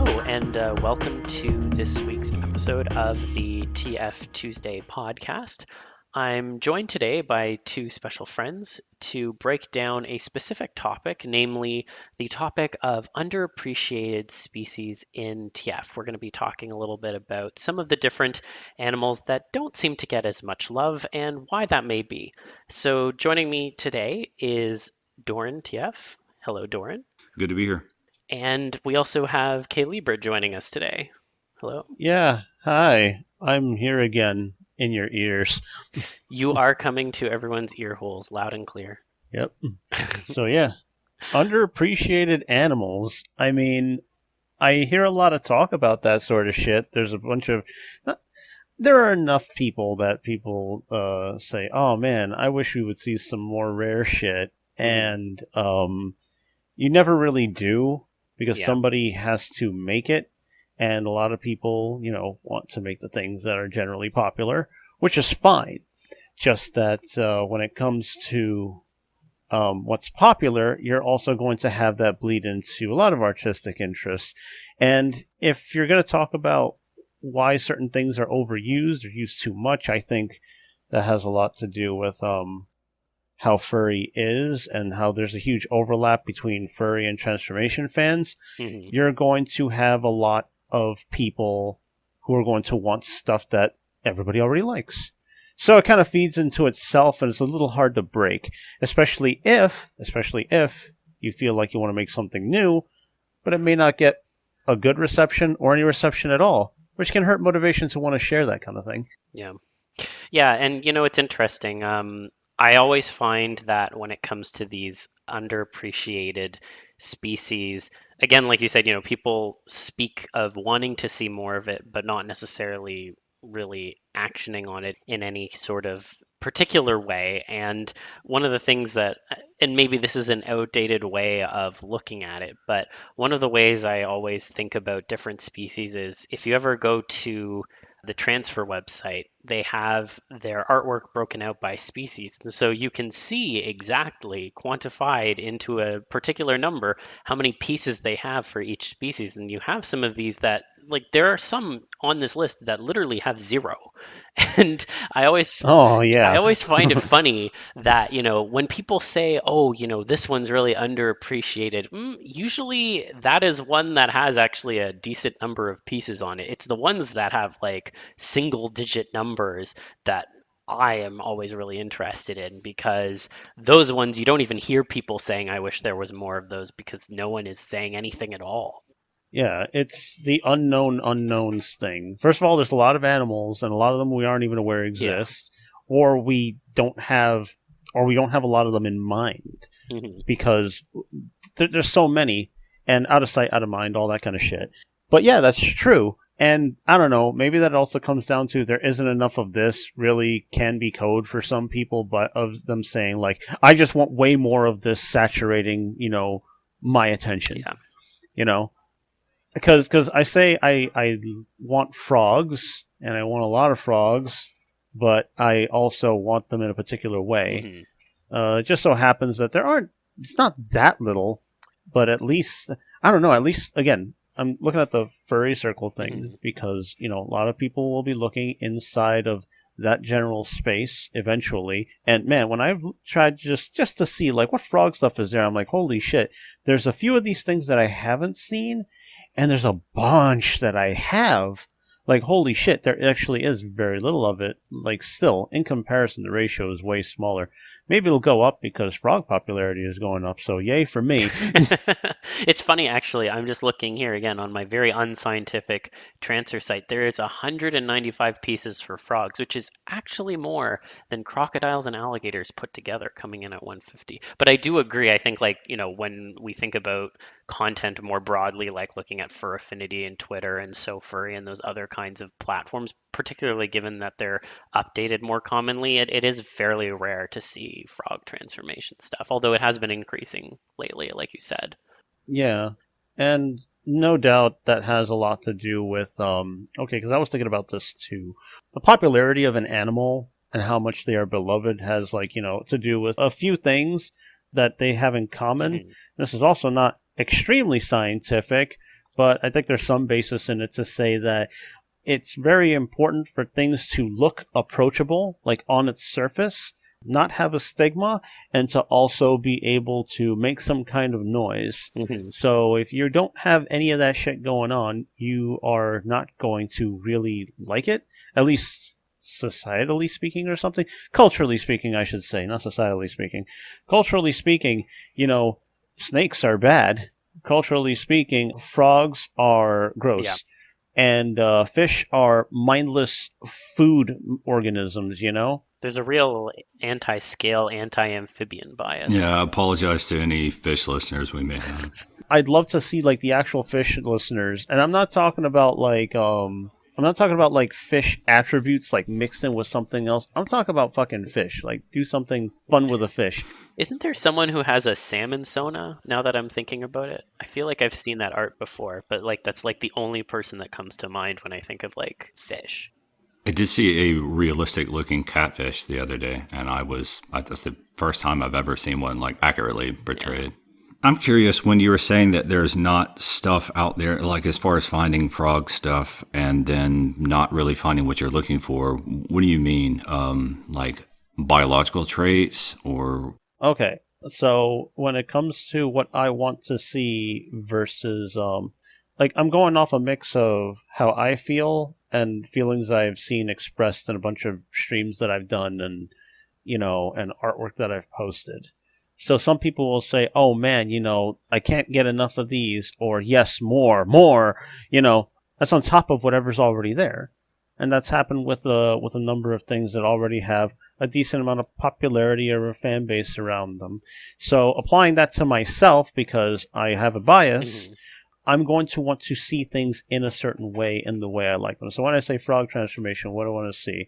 Hello, and welcome to this week's episode of the TFTuesday Podcast. I'm joined today by two special friends to break down a specific topic, namely the topic of underappreciated species in TF. We're going to be talking a little bit about some of the different animals that don't seem to get as much love and why that may be. So joining me today is Dorin TF. Hello, Dorin. Good to be here. And we also have K-Libra joining us today. Hello. Yeah, hi. I'm here again in your ears. You are coming to everyone's ear holes loud and clear. Yep. So yeah, underappreciated animals. I mean, I hear a lot of talk about that sort of shit. There's a bunch of... There are enough people that people say, oh man, I wish we would see some more rare shit. And you never really do. Because somebody has to make it, and a lot of people, want to make the things that are generally popular, which is fine. Just that when it comes to what's popular, you're also going to have that bleed into a lot of artistic interests. And if you're going to talk about why certain things are overused or used too much, I think that has a lot to do with how furry is and how there's a huge overlap between furry and transformation fans. You're going to have a lot of people who are going to want stuff that everybody already likes. So it kind of feeds into itself, and it's a little hard to break, especially if you feel like you want to make something new, but it may not get a good reception or any reception at all, which can hurt motivation to want to share that kind of thing. Yeah, and it's interesting. I always find that when it comes to these underappreciated species, again, like you said, people speak of wanting to see more of it, but not necessarily really actioning on it in any sort of particular way. And one of the things that, and maybe this is an outdated way of looking at it, but one of the ways I always think about different species is if you ever go to the transfer website, they have their artwork broken out by species. And so you can see exactly quantified into a particular number how many pieces they have for each species. And you have some of these that, like, there are some on this list that literally have 0. And I always find it funny that, when people say, oh, this one's really underappreciated, usually that is one that has actually a decent number of pieces on it. It's the ones that have like single digit numbers that I am always really interested in, because those ones you don't even hear people saying, I wish there was more of those, because no one is saying anything at all. Yeah, it's the unknown unknowns thing. First of all, there's a lot of animals, and a lot of them we aren't even aware exist, or we don't have a lot of them in mind, because there's so many, and out of sight, out of mind, all that kind of shit. But yeah, that's true. And I don't know, maybe that also comes down to there isn't enough of this really can be code for some people, but of them saying, like, I just want way more of this saturating, my attention. Yeah. Because I say I want frogs, and I want a lot of frogs, but I also want them in a particular way. It just so happens that it's not that little, but at least, I don't know, again, I'm looking at the furry circle thing because, a lot of people will be looking inside of that general space eventually. And man, when I've tried just to see, like, what frog stuff is there, I'm like, holy shit, there's a few of these things that I haven't seen, and there's a bunch that I have. Like, holy shit, there actually is very little of it. Like, still, in comparison, the ratio is way smaller. Maybe it'll go up because frog popularity is going up, so yay for me. It's funny, actually. I'm just looking here again on my very unscientific transfer site. There is 195 pieces for frogs, which is actually more than crocodiles and alligators put together, coming in at 150. But I do agree. I think, like, when we think about content more broadly, like looking at Fur Affinity and Twitter and So Furry and those other kinds of platforms, particularly given that they're updated more commonly, it is fairly rare to see frog transformation stuff, although it has been increasing lately, like you said. Yeah, and no doubt that has a lot to do with, because I was thinking about this too. The popularity of an animal and how much they are beloved has, to do with a few things that they have in common. This is also not extremely scientific, but I think there's some basis in it to say that it's very important for things to look approachable, like on its surface, not have a stigma, and to also be able to make some kind of noise. Hmm. So if you don't have any of that shit going on, you are not going to really like it, at least societally speaking or something. Culturally speaking, I should say, not societally speaking. Culturally speaking, snakes are bad. Culturally speaking, frogs are Yeah. gross. And fish are mindless food organisms. There's a real anti-scale, anti-amphibian bias. Yeah, I apologize to any fish listeners we may have. I'd love to see like the actual fish listeners, and I'm not talking about like fish attributes like mixed in with something else. I'm talking about fucking fish. Like do something fun with a fish. Isn't there someone who has a salmon sona now that I'm thinking about it? I feel like I've seen that art before, but like that's like the only person that comes to mind when I think of like fish. I did see a realistic looking catfish the other day, and that's the first time I've ever seen one like accurately portrayed. I'm curious, when you were saying that there's not stuff out there, like as far as finding frog stuff and then not really finding what you're looking for, what do you mean? Like biological traits or? Okay, so when it comes to what I want to see versus like I'm going off a mix of how I feel and feelings I've seen expressed in a bunch of streams that I've done and and artwork that I've posted. So some people will say, "Oh man, I can't get enough of these," or "Yes, more, more." That's on top of whatever's already there, and that's happened with a number of things that already have a decent amount of popularity or a fan base around them. So applying that to myself because I have a bias. Mhm. I'm going to want to see things in a certain way, in the way I like them. So when I say frog transformation, what do I want to see?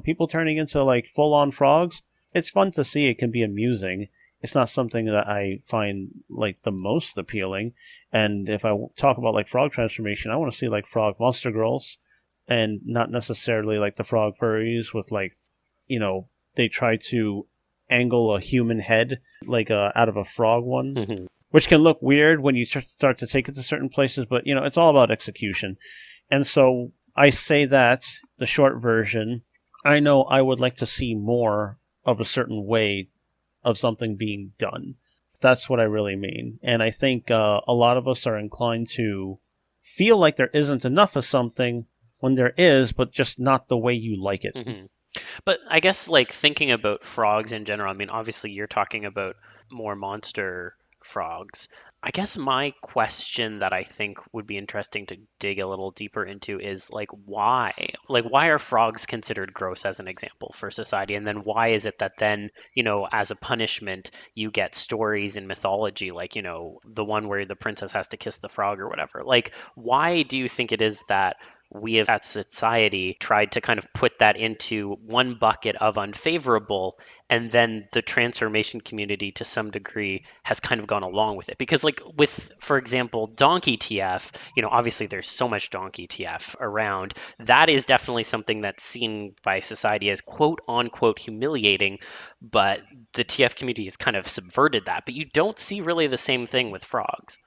People turning into like full-on frogs. It's fun to see. It can be amusing. It's not something that I find like the most appealing. And if I talk about like frog transformation, I want to see like frog monster girls, and not necessarily like the frog furries with like, they try to angle a human head like out of a frog one, Mhm. which can look weird when you start to take it to certain places, but it's all about execution. And so I say that the short version, I know I would like to see more of a certain way of something being done. That's what I really mean. And I think a lot of us are inclined to feel like there isn't enough of something when there is, but just not the way you like it. Mhm. But I guess like thinking about frogs in general, I mean, obviously you're talking about more monster frogs. I guess my question that I think would be interesting to dig a little deeper into is like why? Like why are frogs considered gross as an example for society? And then why is it that then, as a punishment, you get stories in mythology like, the one where the princess has to kiss the frog or whatever. Like why do you think it is that we have at society tried to kind of put that into one bucket of unfavorable, and then the transformation community to some degree has kind of gone along with it? Because like with, for example, donkey TF, obviously there's so much donkey TF around. That is definitely something that's seen by society as quote unquote humiliating, but the TF community has kind of subverted that. But you don't see really the same thing with frogs.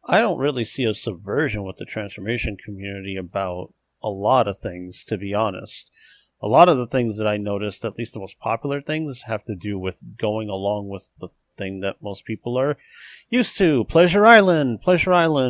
I don't really see a subversion with the transformation community about a lot of things, to be honest. A lot of the things that I noticed, at least the most popular things, have to do with going along with the thing that most people are used to. Pleasure Island,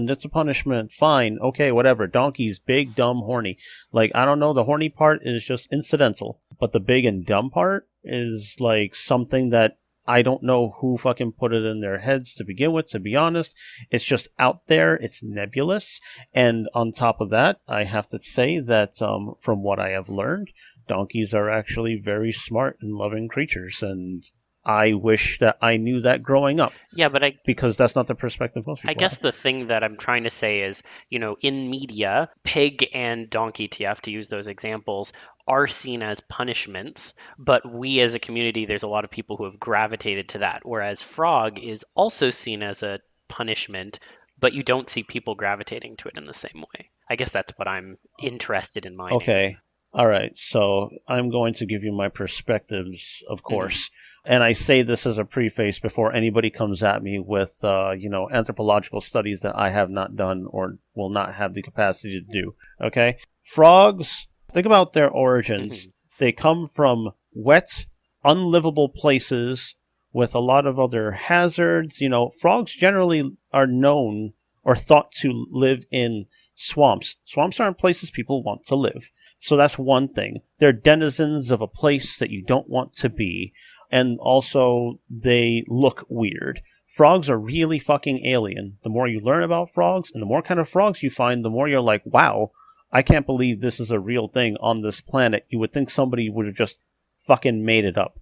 it's a punishment, fine, okay, whatever. Donkeys, big, dumb, horny. Like, I don't know, the horny part is just incidental. But the big and dumb part is like something that I don't know who fucking put it in their heads to begin with, to be honest. It's just out there. It's nebulous. And on top of that, I have to say that from what I have learned, donkeys are actually very smart and loving creatures. And I wish that I knew that growing up. Yeah, but because that's not the perspective most people I guess have. the thing that I'm trying to say is, in media, pig and donkey TF, to use those examples, are seen as punishments, but we as a community, there's a lot of people who have gravitated to that, whereas frog is also seen as a punishment, but you don't see people gravitating to it in the same way. I guess that's what I'm interested in mining. Okay. All right, so I'm going to give you my perspectives, of course. And I say this as a preface before anybody comes at me with, anthropological studies that I have not done or will not have the capacity to do. Okay? Frogs, think about their origins. They come from wet, unlivable places with a lot of other hazards. Frogs generally are known or thought to live in swamps. Swamps aren't places people want to live. So that's one thing. They're denizens of a place that you don't want to be. And also, they look weird. Frogs are really fucking alien. The more you learn about frogs, and the more kind of frogs you find, the more you're like, wow, I can't believe this is a real thing on this planet. You would think somebody would have just fucking made it up.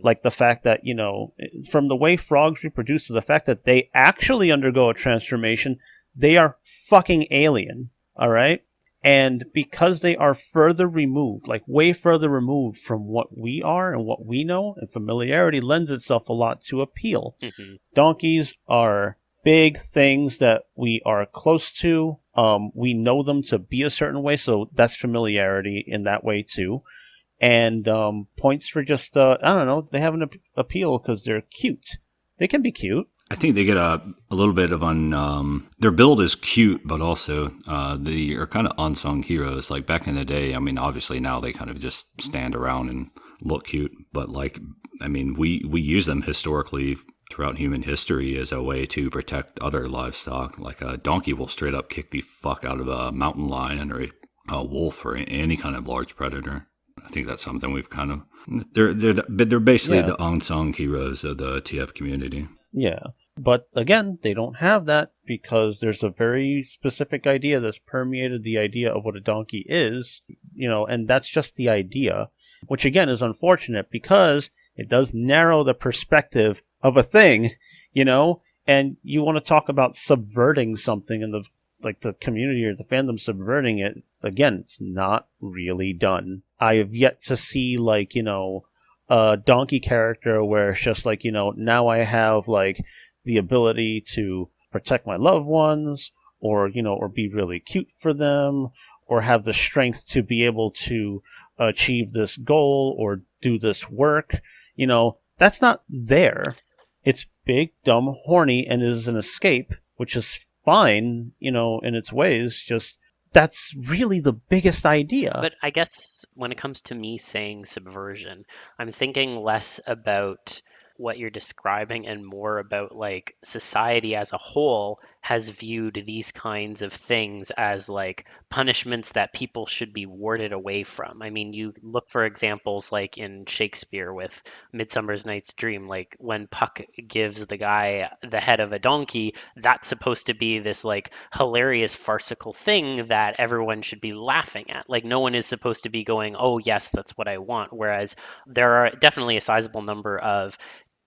Like the fact that, from the way frogs reproduce to the fact that they actually undergo a transformation, they are fucking alien. All right? And because they are further removed, like way further removed from what we are and what we know, and familiarity lends itself a lot to appeal. Donkeys are big things that we are close to. We know them to be a certain way, so that's familiarity in that way too. And points for just, I don't know, they have an appeal because they're cute. They can be cute. I think they get a little bit of their build is cute, but also they are kind of unsung heroes. Like back in the day, I mean, obviously now they kind of just stand around and look cute, but we use them historically throughout human history as a way to protect other livestock. Like a donkey will straight up kick the fuck out of a mountain lion or a wolf or any kind of large predator. I think that's something we've kind of they're basically the unsung heroes of the TF community. Yeah. But again, they don't have that because there's a very specific idea that's permeated the idea of what a donkey is, and that's just the idea, which again is unfortunate because it does narrow the perspective of a thing, and you want to talk about subverting something and the community or the fandom subverting it. Again, it's not really done. I have yet to see a donkey character where it's just now I have the ability to protect my loved ones or be really cute for them or have the strength to be able to achieve this goal or do this work. That's not there. It's big, dumb, horny, and is an escape, which is fine, in its ways. Just that's really the biggest idea. But I guess when it comes to me saying subversion, I'm thinking less about what you're describing and more about society as a whole has viewed these kinds of things as punishments that people should be warded away from. I mean, you look for examples in Shakespeare with Midsummer's Night's Dream, when Puck gives the guy the head of a donkey, that's supposed to be this hilarious farcical thing that everyone should be laughing at. No one is supposed to be going, oh yes, that's what I want. Whereas there are definitely a sizable number of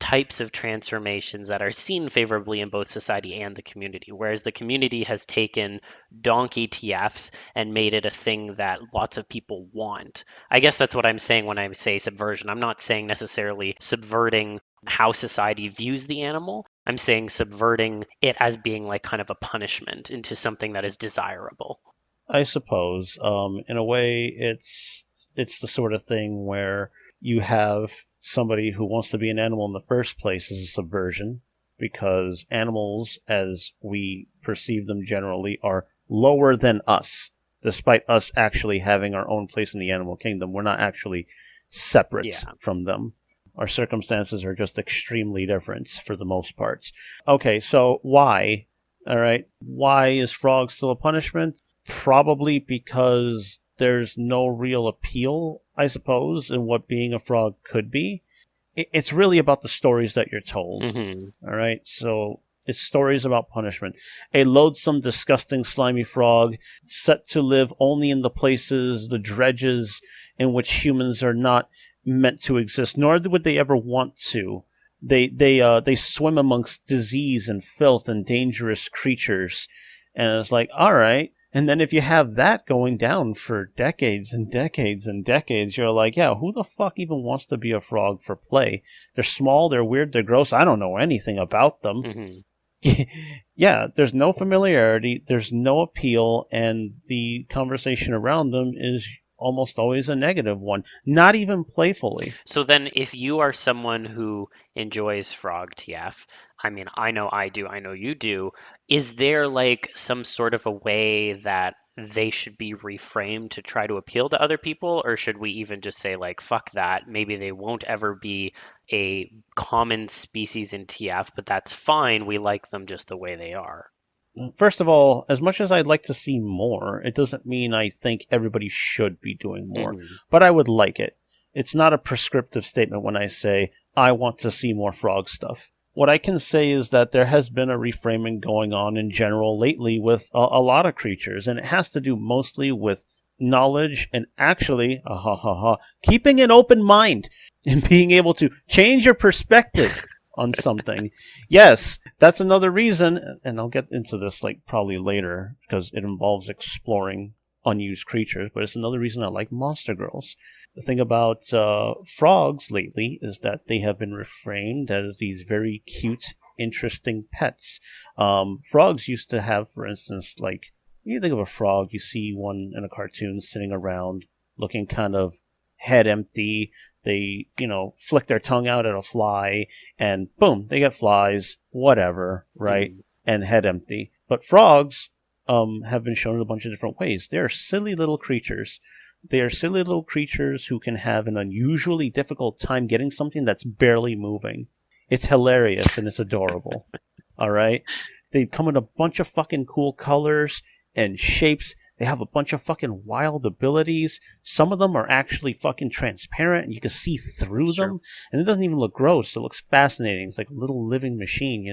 types of transformations that are seen favorably in both society and the community, whereas the community has taken donkey TFs and made it a thing that lots of people want. I guess that's what I'm saying when I say subversion. I'm not saying necessarily subverting how society views the animal. I'm saying subverting it as being kind of a punishment into something that is desirable. I suppose. In a way, it's the sort of thing where you have somebody who wants to be an animal in the first place is a subversion, because animals, as we perceive them generally, are lower than us, despite us actually having our own place in the animal kingdom. We're not actually separate from them. Our circumstances are just extremely different for the most part. Okay, so why? All right, why is frog still a punishment? Probably because there's no real appeal, I suppose, in what being a frog could be. It's really about the stories that you're told. All right, so it's stories about punishment. A loathsome, disgusting, slimy frog set to live only in the places, the dredges, in which humans are not meant to exist, nor would they ever want to. They swim amongst disease and filth and dangerous creatures, and it's all right. And then if you have that going down for decades and decades and decades, you're who the fuck even wants to be a frog for play? They're small, they're weird, they're gross. I don't know anything about them. Yeah, there's no familiarity, there's no appeal, and the conversation around them is almost always a negative one, not even playfully. So then, if you are someone who enjoys frog TF, I mean, I know I do, I know you do, is there like some sort of a way that they should be reframed to try to appeal to other people? Or should we even just say, like, fuck that? Maybe they won't ever be a common species in TF, but that's fine. We like them just the way they are. First of all, as much as I'd like to see more, it doesn't mean I think everybody should be doing more, but I would like it. It's not a prescriptive statement when I say, I want to see more frog stuff. What I can say is that there has been a reframing going on in general lately with a lot of creatures, and it has to do mostly with knowledge and actually, keeping an open mind and being able to change your perspective on something. Yes, that's another reason, and I'll get into this like probably later because it involves exploring unused creatures, but it's another reason I like Monster Girls. The thing about frogs lately is that they have been reframed as these very cute, interesting pets. Frogs used to have, for instance, like, you think of a frog, you see one in a cartoon sitting around looking kind of head empty. They, flick their tongue out at a fly, and boom, they get flies, whatever, right? And head empty. But frogs have been shown in a bunch of different ways. They're silly little creatures. They are silly little creatures who can have an unusually difficult time getting something that's barely moving. It's hilarious and it's adorable. All right? They come in a bunch of fucking cool colors and shapes. They have a bunch of fucking wild abilities. Some of them are actually fucking transparent and you can see through them. And it doesn't even look gross. It looks fascinating. It's like a little living machine,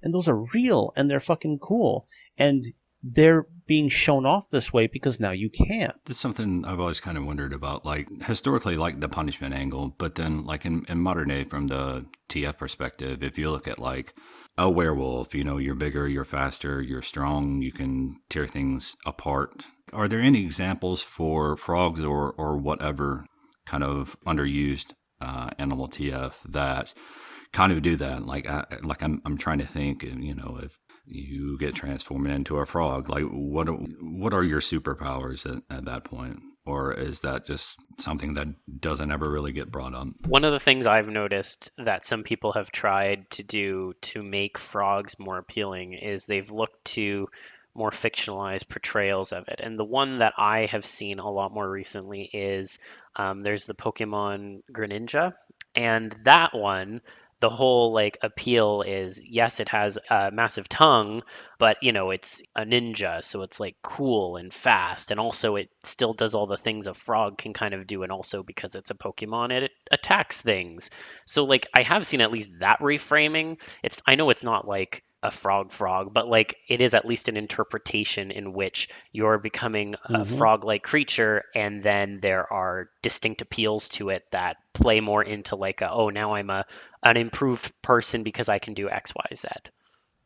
And those are real and they're fucking cool. And they're being shown off this way because now you can't. That's something I've always kind of wondered about, like historically, like the punishment angle, but then like in modern day from the TF perspective, if you look at like a werewolf, you're bigger, you're faster, you're strong, you can tear things apart. Are there any examples for frogs or whatever kind of underused animal TF that kind of do that? Like I'm trying to think, if you get transformed into a frog, like what are your superpowers at that point? Or is that just something that doesn't ever really get brought up? One of the things I've noticed that some people have tried to do to make frogs more appealing is they've looked to more fictionalized portrayals of it. And the one that I have seen a lot more recently is there's the Pokemon Greninja. And that one, the whole like appeal is, yes, it has a massive tongue, but it's a ninja, so it's like cool and fast, and also it still does all the things a frog can kind of do, and also because it's a Pokemon, it attacks things. So like I have seen at least that reframing. I know it's not like a frog, but like it is at least an interpretation in which you're becoming a frog-like creature, and then there are distinct appeals to it that play more into like now I'm an improved person because I can do X, Y, Z.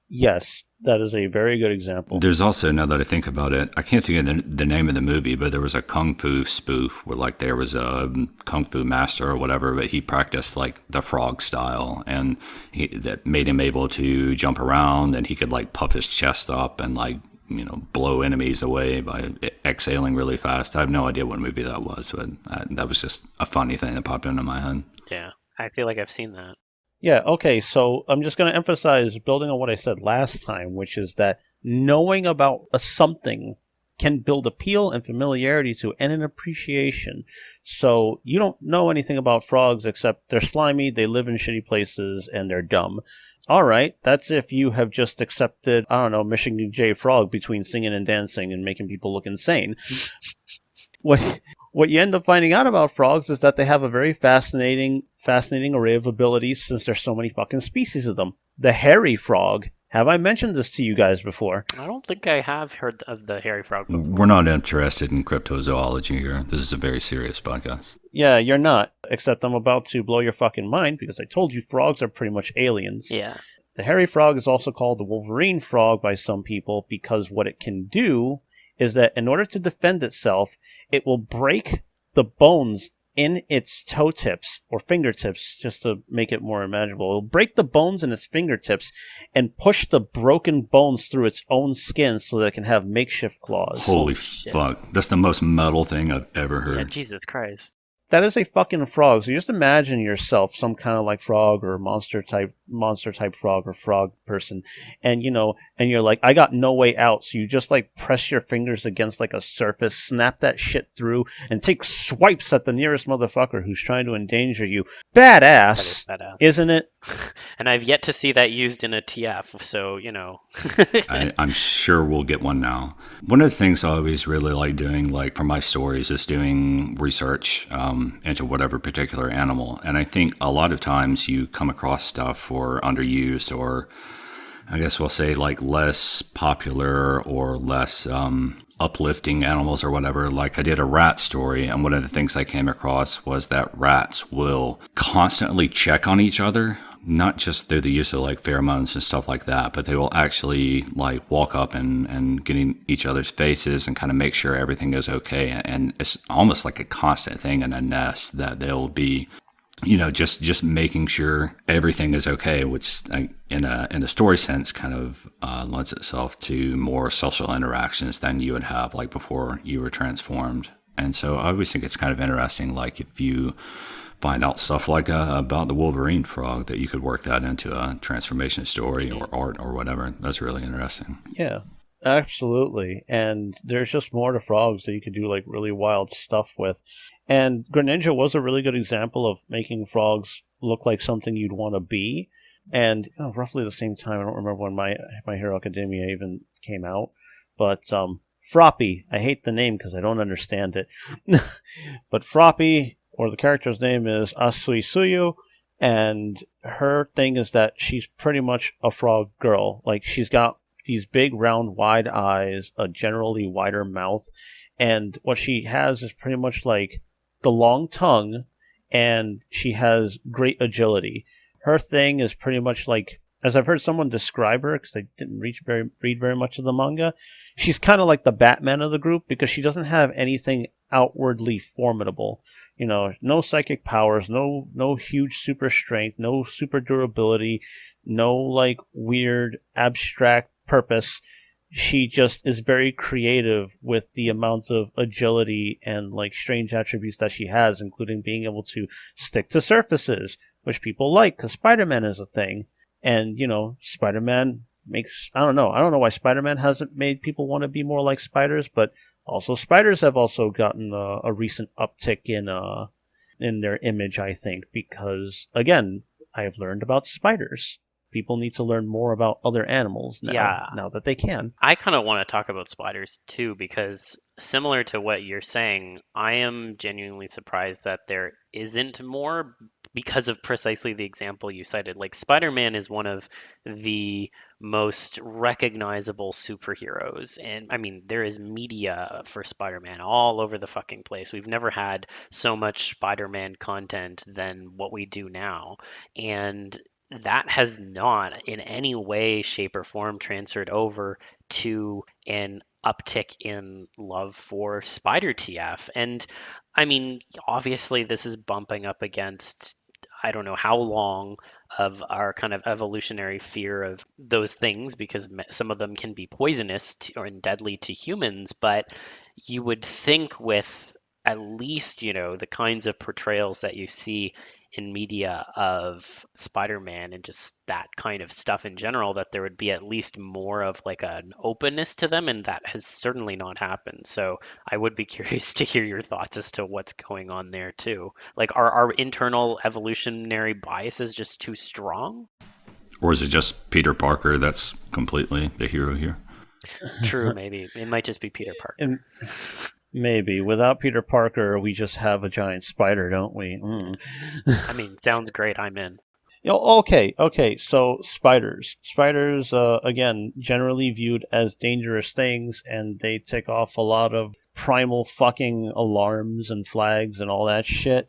Yes, that is a very good example. There's also, now that I think about it, I can't think of the name of the movie, but there was a kung fu spoof where like there was a kung fu master or whatever, but he practiced like the frog style, and that made him able to jump around, and he could like puff his chest up and like blow enemies away by exhaling really fast. I have no idea what movie that was, but that was just a funny thing that popped into my head. Yeah, I feel like I've seen that. Yeah, okay, so I'm just going to emphasize, building on what I said last time, which is that knowing about something can build appeal and familiarity to and an appreciation. So you don't know anything about frogs except they're slimy, they live in shitty places, and they're dumb. All right, that's if you have just accepted, I don't know, Michigan J. Frog between singing and dancing and making people look insane. What you end up finding out about frogs is that they have a very fascinating array of abilities since there's so many fucking species of them. The hairy frog. Have I mentioned this to you guys before? I don't think I have heard of the hairy frog before. We're not interested in cryptozoology here. This is a very serious podcast. Yeah, you're not. Except I'm about to blow your fucking mind because I told you frogs are pretty much aliens. Yeah. The hairy frog is also called the Wolverine frog by some people because what it can do is that in order to defend itself, it will break the bones in its toe tips or fingertips, just to make it more imaginable. It'll break the bones in its fingertips and push the broken bones through its own skin so that it can have makeshift claws. Holy fuck. That's the most metal thing I've ever heard. Yeah, Jesus Christ. That is a fucking frog. So you just imagine yourself some kind of like frog or monster type frog or frog person, and and you're like, I got no way out. So you just like press your fingers against like a surface, snap that shit through, and take swipes at the nearest motherfucker who's trying to endanger you. Badass, That is badass. isn't it? And I've yet to see that used in a TF, so I'm sure we'll get one now. One of the things I always really like doing, like for my stories, is doing research into whatever particular animal. And I think a lot of times you come across stuff or underused, or I guess we'll say like less popular or less uplifting animals or whatever. Like I did a rat story, and one of the things I came across was that rats will constantly check on each other, not just through the use of like pheromones and stuff like that, but they will actually like walk up and get in each other's faces and kind of make sure everything is okay. And it's almost like a constant thing in a nest that they'll be, just making sure everything is okay, which in a story sense kind of lends itself to more social interactions than you would have like before you were transformed. And so I always think it's kind of interesting, like if you find out stuff like about the Wolverine frog, that you could work that into a transformation story or art or whatever. That's really interesting. Yeah, absolutely. And there's just more to frogs that you could do like really wild stuff with. And Greninja was a really good example of making frogs look like something you'd want to be. And roughly the same time, I don't remember when My Hero Academia even came out, but Froppy, I hate the name because I don't understand it. But Froppy, or the character's name is Asui Suyu, and her thing is that she's pretty much a frog girl. Like, she's got these big, round, wide eyes, a generally wider mouth, and what she has is pretty much like the long tongue, and she has great agility. Her thing is pretty much like, as I've heard someone describe her, because I didn't read very much of the manga, she's kind of like the Batman of the group, because she doesn't have anything outwardly formidable. No psychic powers, no huge super strength, no super durability, no like weird abstract purpose. She just is very creative with the amounts of agility and like strange attributes that she has, including being able to stick to surfaces, which people like because Spider-Man is a thing. And, Spider-Man makes, I don't know why Spider-Man hasn't made people want to be more like spiders, but also spiders have also gotten a recent uptick in their image, I think, because, again, I have learned about spiders. People need to learn more about other animals now that they can. I kind of want to talk about spiders too, because similar to what you're saying, I am genuinely surprised that there isn't more, because of precisely the example you cited. Like, Spider-Man is one of the most recognizable superheroes. And I mean, there is media for Spider-Man all over the fucking place. We've never had so much Spider-Man content than what we do now. And that has not in any way, shape, or form transferred over to an uptick in love for Spider TF. And I mean, obviously, this is bumping up against, I don't know how long of our kind of evolutionary fear of those things, because some of them can be poisonous or deadly to humans. But you would think with at least, the kinds of portrayals that you see in media of Spider-Man and just that kind of stuff in general, that there would be at least more of like an openness to them, and that has certainly not happened. So I would be curious to hear your thoughts as to what's going on there too. Like, are our internal evolutionary biases just too strong? Or is it just Peter Parker that's completely the hero here? True, maybe. It might just be Peter Parker. And maybe. Without Peter Parker, we just have a giant spider, don't we? I mean, sounds great. I'm in. Okay. So spiders. Spiders, again, generally viewed as dangerous things, and they tick off a lot of primal fucking alarms and flags and all that shit.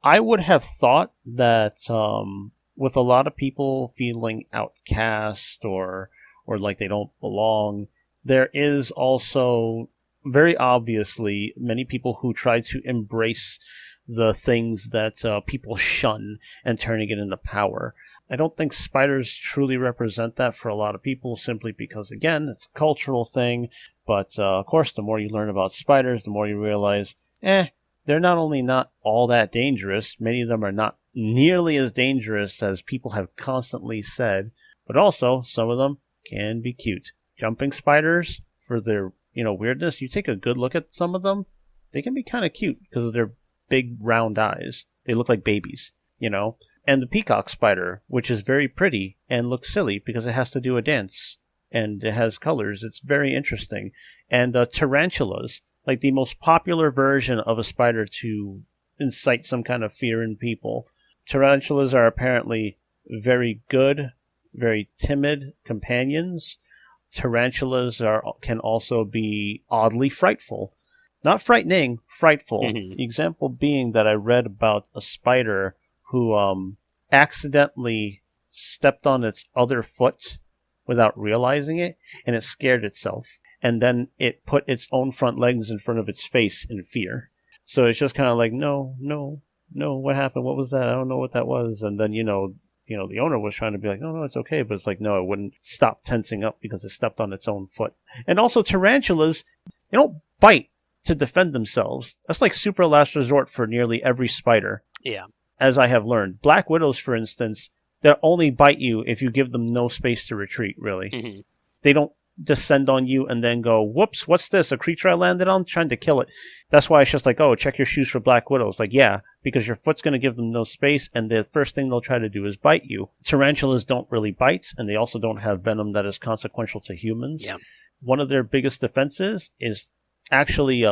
I would have thought that with a lot of people feeling outcast or like they don't belong, there is also very obviously many people who try to embrace the things that people shun and turning it into power. I don't think spiders truly represent that for a lot of people, simply because, again, it's a cultural thing. But, of course, the more you learn about spiders, the more you realize, they're not only not all that dangerous, many of them are not nearly as dangerous as people have constantly said, but also some of them can be cute. Jumping spiders, for their weirdness, you take a good look at some of them, they can be kind of cute because of their big round eyes. They look like babies, And the peacock spider, which is very pretty and looks silly because it has to do a dance and it has colors. It's very interesting. And tarantulas, like the most popular version of a spider to incite some kind of fear in people. Tarantulas are apparently very good, very timid companions. Tarantulas can also be oddly frightful. Not frightening, frightful. Mm-hmm. The example being that I read about a spider who accidentally stepped on its other foot without realizing it, and it scared itself. And then it put its own front legs in front of its face in fear. So it's just kind of like, no, what happened? What was that? I don't know what that was. And then, the owner was trying to be like, no, it's okay. But it's like, no, it wouldn't stop tensing up because it stepped on its own foot. And also tarantulas, they don't bite to defend themselves. That's like super last resort for nearly every spider. Yeah. As I have learned. Black widows, for instance, they'll only bite you if you give them no space to retreat, really. Mm-hmm. They don't descend on you and then go, whoops, what's this? A creature I landed on? Trying to kill it. That's why it's just like, oh, check your shoes for black widows. Like, yeah, because your foot's going to give them no space, and the first thing they'll try to do is bite you. Tarantulas don't really bite, and they also don't have venom that is consequential to humans. Yeah. One of their biggest defenses is actually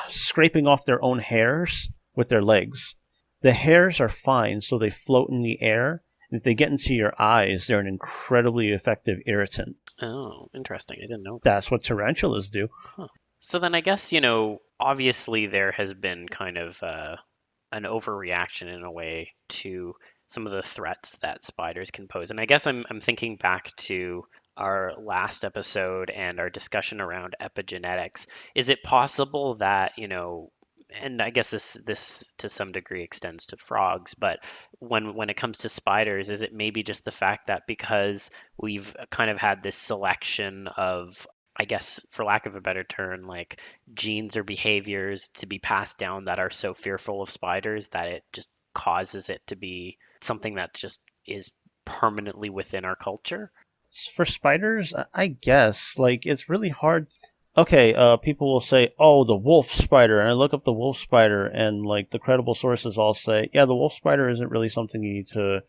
scraping off their own hairs with their legs. The hairs are fine, so they float in the air. And if they get into your eyes, they're an incredibly effective irritant. Oh, interesting. I didn't know that. That's what tarantulas do. Huh. So then I guess, obviously there has been kind of an overreaction in a way to some of the threats that spiders can pose. And I guess I'm thinking back to our last episode and our discussion around epigenetics. Is it possible that, and I guess this to some degree extends to frogs, but when it comes to spiders, is it maybe just the fact that because we've kind of had this selection of, I guess, for lack of a better term, like genes or behaviors to be passed down that are so fearful of spiders that it just causes it to be something that just is permanently within our culture? For spiders, I guess, it's really hard. Okay, people will say, oh, the wolf spider, and I look up the wolf spider, and the credible sources all say, yeah, the wolf spider isn't really something you need to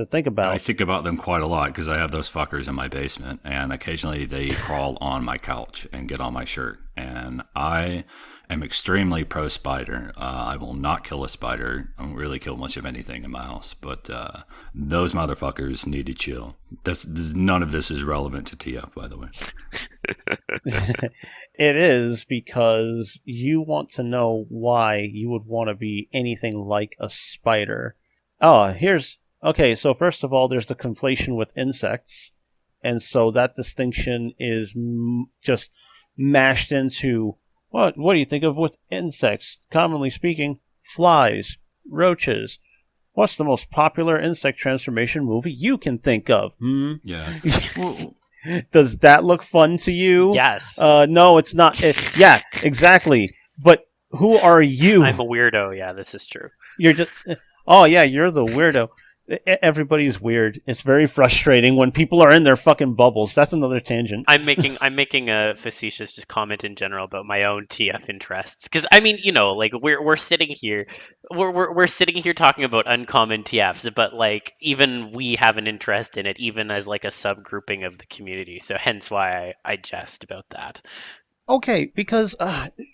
think about. I think about them quite a lot because I have those fuckers in my basement, and occasionally they crawl on my couch and get on my shirt. And I am extremely pro spider. I will not kill a spider. I don't really kill much of anything in my house, but those motherfuckers need to chill. None of this is relevant to TF, by the way. It is, because you want to know why you would want to be anything like a spider. Okay, so first of all, there's the conflation with insects, and so that distinction is just mashed into, what do you think of with insects? Commonly speaking, flies, roaches. What's the most popular insect transformation movie you can think of? Yeah. Does that look fun to you? Yes. No, it's not. Yeah, exactly. But who are you? I'm a weirdo. Yeah, this is true. You're just... Oh, yeah, you're the weirdo. Everybody's weird. It's very frustrating when people are in their fucking bubbles. That's another tangent. I'm making a facetious just comment in general about my own TF interests, because I mean, we're sitting here, we're sitting here talking about uncommon TFs, but even we have an interest in it, even as a subgrouping of the community. So hence why I jest about that. Okay, because,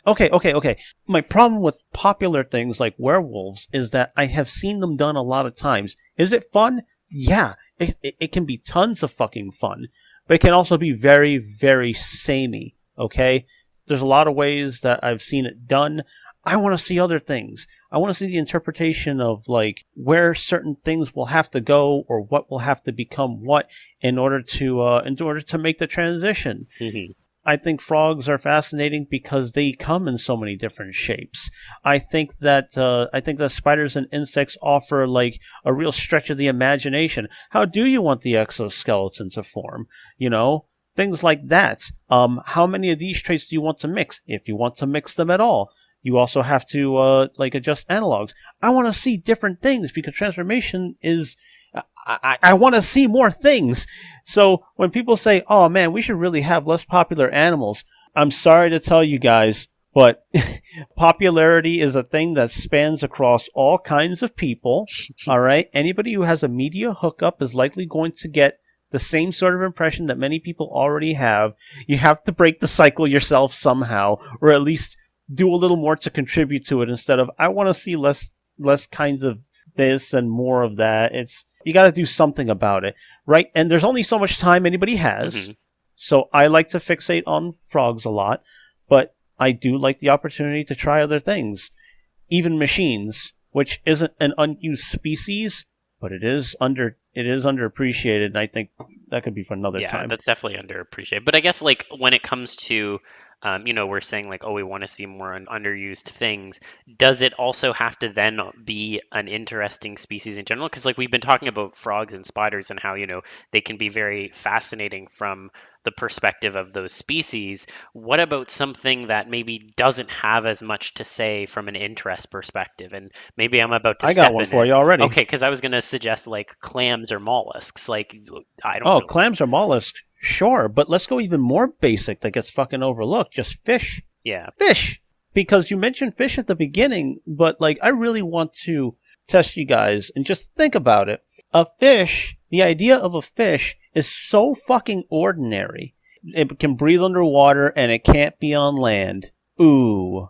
okay. My problem with popular things like werewolves is that I have seen them done a lot of times. Is it fun? Yeah, it can be tons of fucking fun, but it can also be very, very samey, okay? There's a lot of ways that I've seen it done. I want to see other things. I want to see the interpretation of, where certain things will have to go or what will have to become what in order to make the transition. Mm-hmm. I think frogs are fascinating because they come in so many different shapes. I think that spiders and insects offer like a real stretch of the imagination. How do you want the exoskeleton to form? You know, things like that. How many of these traits do you want to mix? If you want to mix them at all, you also have to like adjust analogs. I want to see different things because transformation is. I want to see more things. So when people say, oh man, we should really have less popular animals, I'm sorry to tell you guys, but popularity is a thing that spans across all kinds of people. All right. Anybody who has a media hookup is likely going to get the same sort of impression that many people already have. You have to break the cycle yourself somehow, or at least do a little more to contribute to it instead of, I want to see less kinds of this and more of that. You got to do something about it, right? And there's only so much time anybody has. Mm-hmm. So I like to fixate on frogs a lot, but I do like the opportunity to try other things. Even machines, which isn't an unused species, but it is underappreciated, and I think that could be for another time. Yeah, that's definitely underappreciated. But I guess like when it comes to we're saying like, oh, we want to see more underused things. Does it also have to then be an interesting species in general? Because like we've been talking about frogs and spiders and how, they can be very fascinating from the perspective of those species. What about something that maybe doesn't have as much to say from an interest perspective? And maybe I'm about to I got one for you already. Okay, because I was going to suggest like clams or mollusks. Like, I don't know. Oh, clams or mollusks. Sure, but let's go even more basic that gets fucking overlooked. Just fish. Yeah. Fish. Because you mentioned fish at the beginning, but like I really want to test you guys and just think about it. A fish, the idea of a fish is so fucking ordinary. It can breathe underwater and it can't be on land. Ooh,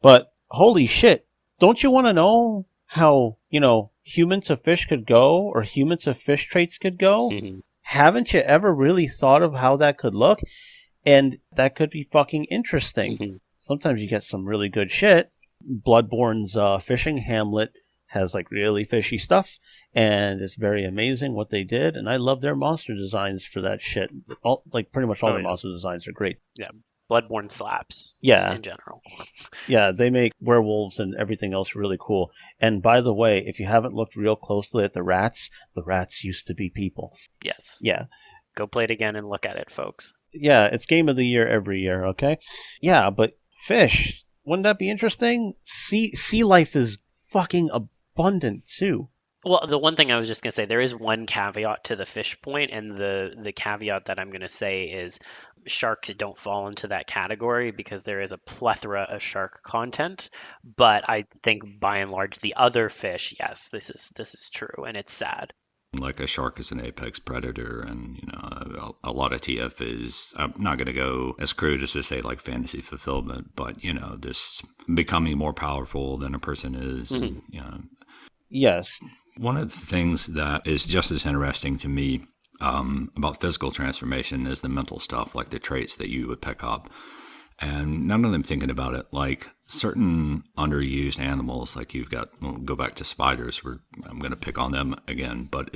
but holy shit. Don't you want to know how, human to fish could go or human to fish traits could go? Mm-hmm. Haven't you ever really thought of how that could look? And that could be fucking interesting. Mm-hmm. Sometimes you get some really good shit. Bloodborne's fishing Hamlet has like really fishy stuff, and it's very amazing what they did. And I love their monster designs for that shit. Pretty much all their monster designs are great. Yeah. Bloodborne slaps. Yeah. In general. Yeah, they make werewolves and everything else really cool. And by the way, if you haven't looked real closely at the rats used to be people. Yes. Yeah. Go play it again and look at it, folks. Yeah, it's game of the year every year, okay? Yeah, but fish, wouldn't that be interesting? Sea life is fucking abundant too. Well, the one thing I was just going to say, there is one caveat to the fish point, and the caveat that I'm going to say is sharks don't fall into that category because there is a plethora of shark content. But I think by and large, the other fish, yes, this is true, and it's sad. Like a shark is an apex predator, and a lot of TF is, I'm not going to go as crude as to say like fantasy fulfillment, but this becoming more powerful than a person is. Mm-hmm. And, yes. One of the things that is just as interesting to me about physical transformation is the mental stuff, like the traits that you would pick up. And none of them thinking about it, like certain underused animals, like go back to spiders, I'm going to pick on them again. But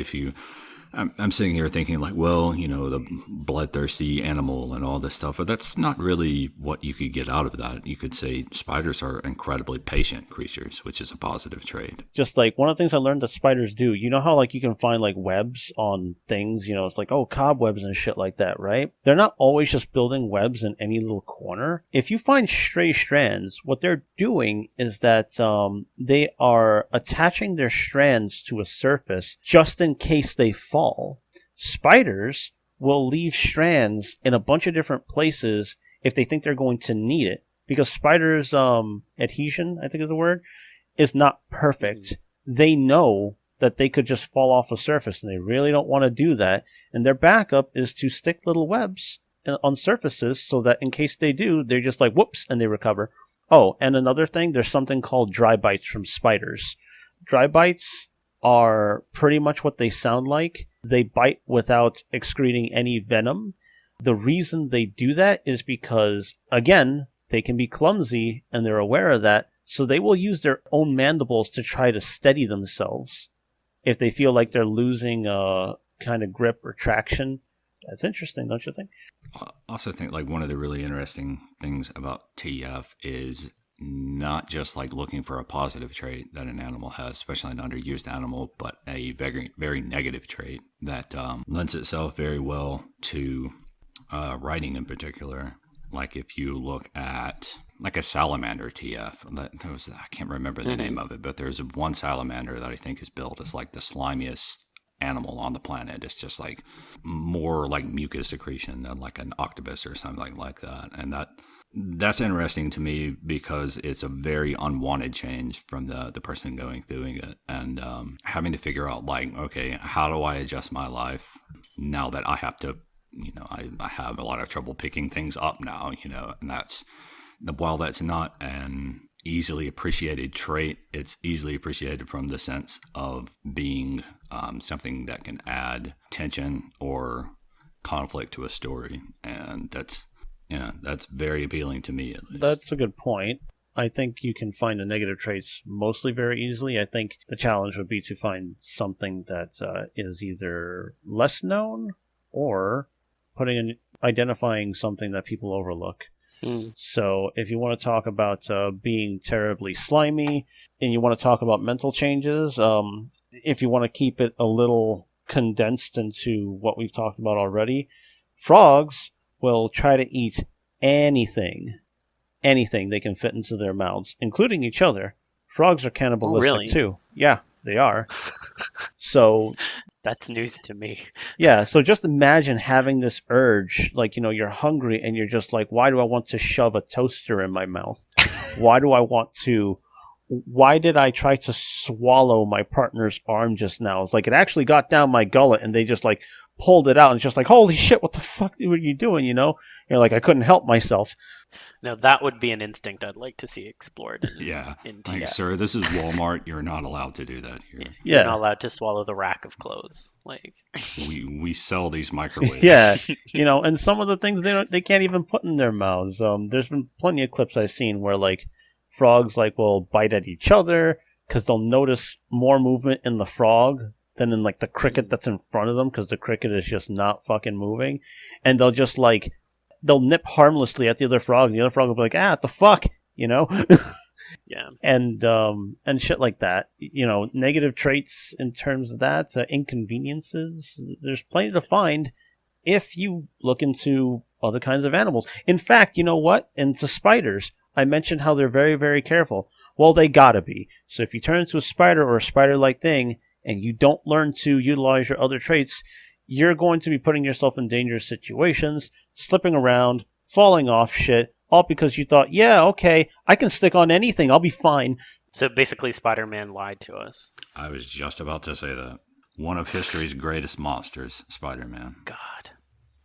I'm sitting here thinking like, well, the bloodthirsty animal and all this stuff, but that's not really what you could get out of that. You could say spiders are incredibly patient creatures, which is a positive trait. Just like one of the things I learned that spiders do, how like you can find like webs on things, it's like, oh, cobwebs and shit like that, right? They're not always just building webs in any little corner. If you find stray strands, what they're doing is that they are attaching their strands to a surface just in case they fall. Spiders will leave strands in a bunch of different places if they think they're going to need it, because spiders' adhesion, I think is the word, is not perfect. They know that they could just fall off a surface, and they really don't want to do that. And their backup is to stick little webs on surfaces so that in case they do, they're just like, whoops, and they recover. Oh, and another thing, there's something called dry bites from spiders. Dry bites are pretty much what they sound like. They bite without excreting any venom. The reason they do that is because, again, they can be clumsy and they're aware of that, so they will use their own mandibles to try to steady themselves if they feel like they're losing kind of grip or traction. That's interesting, don't you think? I also think like one of the really interesting things about TF is not just like looking for a positive trait that an animal has, especially an underused animal, but a very, very negative trait that lends itself very well to writing in particular. Like if you look at like a salamander TF, that was, I can't remember the name of it, but there's one salamander that I think is built as like the slimiest animal on the planet. It's just like more like mucus secretion than like an octopus or something like that. And that's interesting to me because it's a very unwanted change from the person doing it, and having to figure out like, okay, how do I adjust my life now that I have to, I have a lot of trouble picking things up now, and while that's not an easily appreciated trait, it's easily appreciated from the sense of being something that can add tension or conflict to a story, and that's very appealing to me, at least. That's a good point. I think you can find the negative traits mostly very easily. I think the challenge would be to find something that is either less known or identifying something that people overlook. So if you want to talk about being terribly slimy and you want to talk about mental changes, if you want to keep it a little condensed into what we've talked about already, frogs will try to eat anything they can fit into their mouths, including each other. Frogs are cannibalistic too. Yeah, they are. So that's news to me. Yeah, so just imagine having this urge, like, you're hungry and you're just like, why do I want to shove a toaster in my mouth? Why did I try to swallow my partner's arm just now? It's like it actually got down my gullet and they just like pulled it out and it's just like, holy shit, what the fuck were you doing, You're like, I couldn't help myself. Now that would be an instinct I'd like to see explored. In TF. Like, sir, this is Walmart. You're not allowed to do that here. You're not allowed to swallow the rack of clothes. Like we sell these microwaves. Yeah, and some of the things they can't even put in their mouths. There's been plenty of clips I've seen where like frogs like will bite at each other because they'll notice more movement in the frog than in like the cricket that's in front of them because the cricket is just not fucking moving, and they'll just like they'll nip harmlessly at the other frog, and the other frog will be like, what the fuck, Yeah. And shit like that. Negative traits in terms of that, inconveniences. There's plenty to find if you look into other kinds of animals. In fact, you know what? Into spiders, I mentioned how they're very, very careful. Well, they gotta be. So if you turn into a spider or a spider-like thing, and you don't learn to utilize your other traits, you're going to be putting yourself in dangerous situations, slipping around, falling off shit, all because you thought, yeah, okay, I can stick on anything, I'll be fine. So basically Spider-Man lied to us. I was just about to say that. One of history's greatest monsters, Spider-Man. God.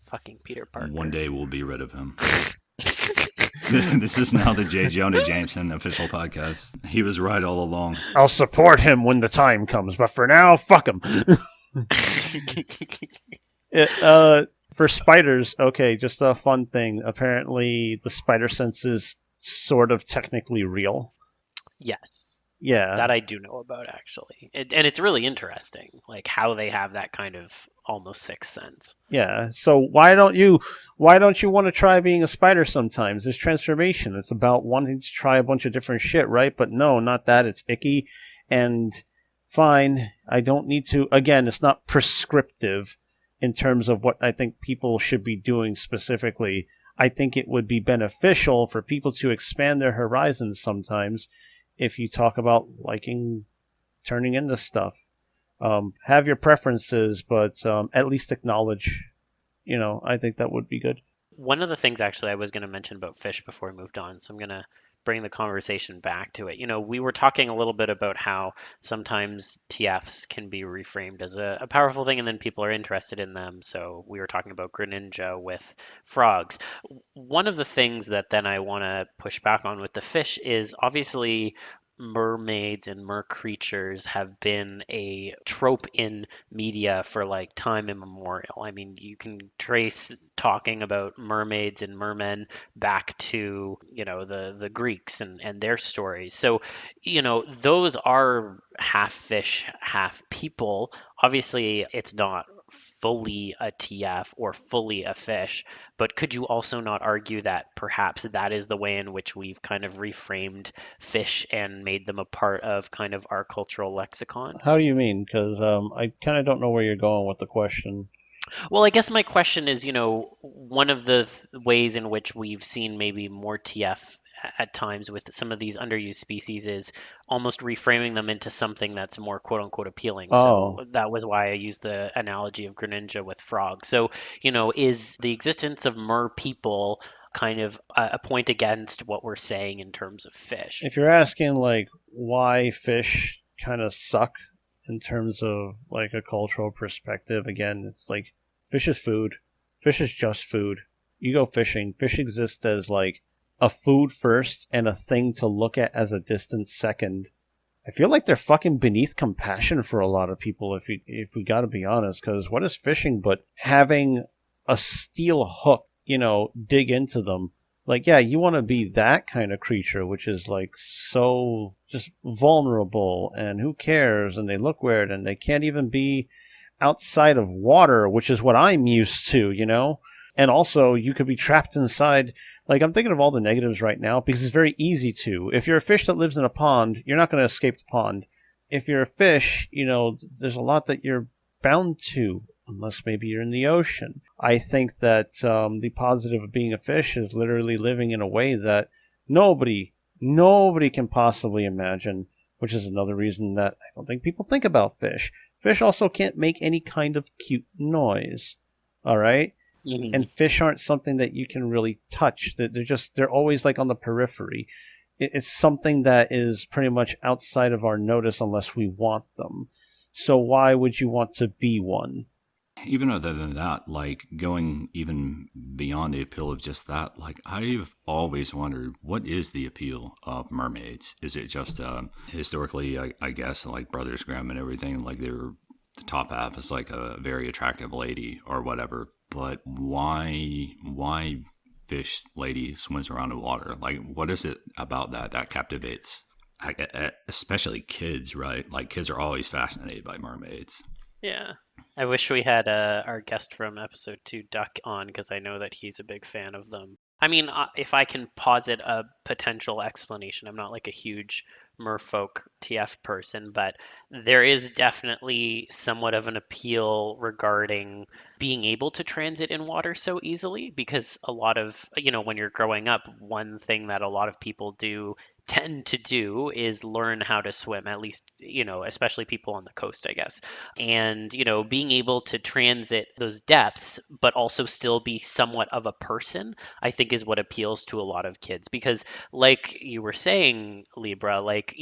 Fucking Peter Parker. One day we'll be rid of him. This is now the J. Jonah Jameson official podcast. He was right all along. I'll support him when the time comes, but for now, fuck him. For spiders, okay, just a fun thing. Apparently, the spider sense is sort of technically real. Yes. Yeah. That I do know about, actually. And it's really interesting, like how they have that kind of almost sixth sense. Yeah. So why don't you want to try being a spider sometimes? It's transformation. It's about wanting to try a bunch of different shit, right? But no, not that. It's icky. And fine, I don't need to. Again, it's not prescriptive in terms of what I think people should be doing specifically. I think it would be beneficial for people to expand their horizons sometimes if you talk about liking turning into stuff. Have your preferences, but at least acknowledge, I think that would be good. One of the things actually I was going to mention about fish before we moved on, so I'm going to bring the conversation back to it. We were talking a little bit about how sometimes TFs can be reframed as a powerful thing and then people are interested in them. So we were talking about Greninja with frogs. One of the things that then I want to push back on with the fish is obviously mermaids and mer creatures have been a trope in media for like time immemorial. I mean, you can trace talking about mermaids and mermen back to, the Greeks and their stories. So, those are half fish, half people. Obviously, it's not fully a TF or fully a fish, but could you also not argue that perhaps that is the way in which we've kind of reframed fish and made them a part of kind of our cultural lexicon? How do you mean? Because I kind of don't know where you're going with the question. Well, I guess my question is, one of the ways in which we've seen maybe more TF at times with some of these underused species is almost reframing them into something that's more quote unquote appealing. Oh, So that was why I used the analogy of Greninja with frogs. So, is the existence of mer people kind of a point against what we're saying in terms of fish? if you're asking like why fish kind of suck in terms of like a cultural perspective, again, it's like fish is food. Fish is just food. You go fishing. Fish exists as like a food first and a thing to look at as a distant second. I feel like they're fucking beneath compassion for a lot of people if we got to be honest, because what is fishing but having a steel hook, dig into them? Like, yeah, you want to be that kind of creature, which is like so just vulnerable and who cares, and they look weird and they can't even be outside of water, which is what I'm used to. And also, you could be trapped inside. Like, I'm thinking of all the negatives right now because it's very easy to. If you're a fish that lives in a pond, you're not going to escape the pond. If you're a fish, there's a lot that you're bound to, unless maybe you're in the ocean. I think that the positive of being a fish is literally living in a way that nobody can possibly imagine, which is another reason that I don't think people think about fish. Fish also can't make any kind of cute noise, all right? Mhm. And fish aren't something that you can really touch. They're always like on the periphery. It's something that is pretty much outside of our notice unless we want them. So why would you want to be one? Even other than that, like going even beyond the appeal of just that, like I've always wondered, what is the appeal of mermaids? Is it just historically, I guess, like Brothers Grimm and everything, like they were the top half is like a very attractive lady or whatever. But why fish lady swims around in water? Like, what is it about that captivates? Especially kids, right? Like kids are always fascinated by mermaids. Yeah. I wish we had our guest from episode 2, Duck, on because I know that he's a big fan of them. I mean, if I can posit a potential explanation, I'm not like a huge Merfolk TF person, but there is definitely somewhat of an appeal regarding being able to transit in water so easily because a lot of, when you're growing up, one thing that a lot of people do tend to do is learn how to swim, at least, especially people on the coast, I guess. And, being able to transit those depths, but also still be somewhat of a person, I think is what appeals to a lot of kids. Because, like you were saying, Libra, like,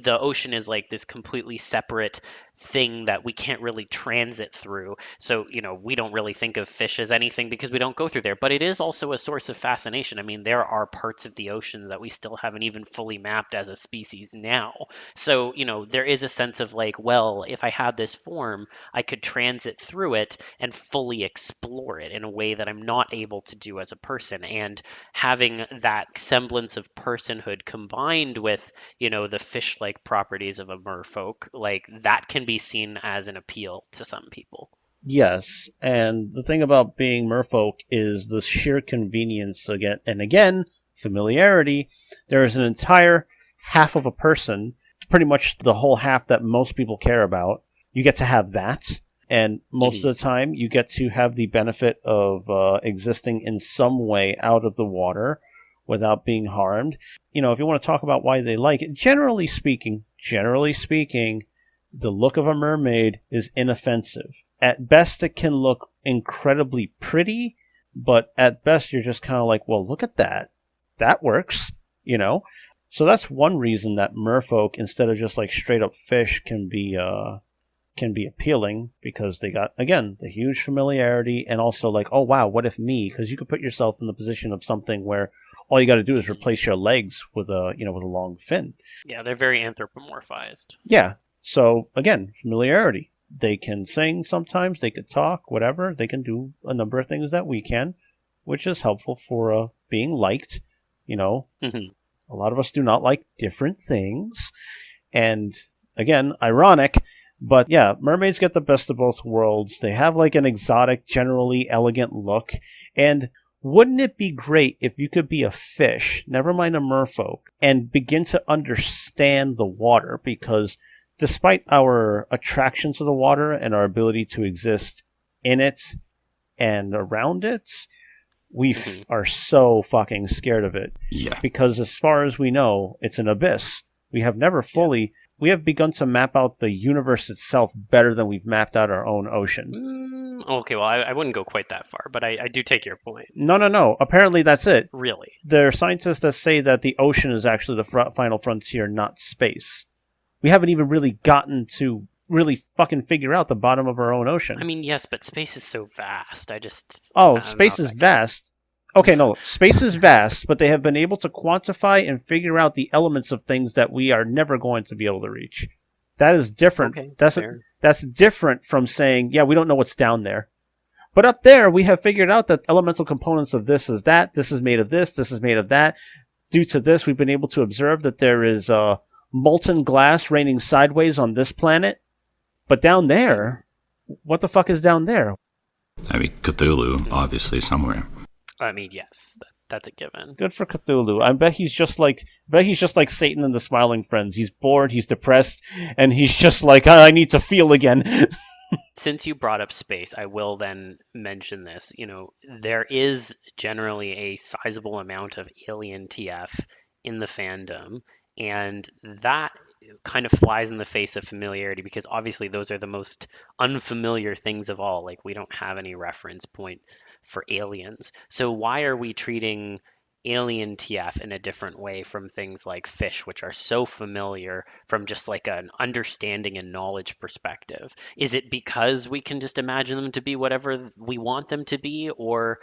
the ocean is like this completely separate thing that we can't really transit through. So, we don't really think of fish as anything because we don't go through there. But it is also a source of fascination. I mean, there are parts of the ocean that we still haven't even fully mapped as a species now. So, there is a sense of like, well, if I had this form, I could transit through it and fully explore it in a way that I'm not able to do as a person. And having that semblance of personhood combined with, the fish-like properties of a merfolk, like that can be seen as an appeal to some people. Yes, and the thing about being merfolk is the sheer convenience again and again, familiarity. There is an entire half of a person, pretty much the whole half that most people care about. You get to have that, and most of the time you get to have the benefit of existing in some way out of the water without being harmed. If you want to talk about why they like it, generally speaking, the look of a mermaid is inoffensive. At best, it can look incredibly pretty, but at best, you're just kind of like, well, look at that. That works, So that's one reason that merfolk, instead of just like straight up fish, can be appealing because they got, again, the huge familiarity and also like, oh, wow, what if me? Because you could put yourself in the position of something where all you got to do is replace your legs with a long fin. Yeah, they're very anthropomorphized. Yeah. So again, familiarity. They can sing sometimes, they could talk, whatever. They can do a number of things that we can, which is helpful for being liked. Mm-hmm. A lot of us do not like different things. And again, ironic, But yeah, mermaids get the best of both worlds. They have like an exotic, generally elegant look. And wouldn't it be great if you could be a fish, never mind a merfolk, and begin to understand the water? Because despite our attraction to the water and our ability to exist in it and around it, we are so fucking scared of it. Yeah. Because as far as we know, it's an abyss. We have never fully... We have begun to map out the universe itself better than we've mapped out our own ocean. Okay, well, I wouldn't go quite that far, but I do take your point. No. Apparently that's it. Really? There are scientists that say that the ocean is actually the final frontier, not space. We haven't even really gotten to really fucking figure out the bottom of our own ocean. I mean, yes, but space is so vast. Space is vast. Okay, no, space is vast, but they have been able to quantify and figure out the elements of things that we are never going to be able to reach. That is different. Okay, that's different from saying, yeah, we don't know what's down there. But up there, we have figured out that elemental components of this is that, this is made of this is made of that. Due to this, we've been able to observe that there is molten glass raining sideways on this planet. But down there, what the fuck is down there? I mean, Cthulhu, obviously, somewhere. I mean, yes, that's a given. Good for Cthulhu. I bet he's just like Satan and the Smiling Friends. He's bored, he's depressed, and he's just like, I need to feel again. Since you brought up space, I will then mention this. There is generally a sizable amount of alien TF in the fandom, and that kind of flies in the face of familiarity because obviously those are the most unfamiliar things of all. Like, we don't have any reference point for aliens. So why are we treating alien TF in a different way from things like fish, which are so familiar from just like an understanding and knowledge perspective? Is it because we can just imagine them to be whatever we want them to be, or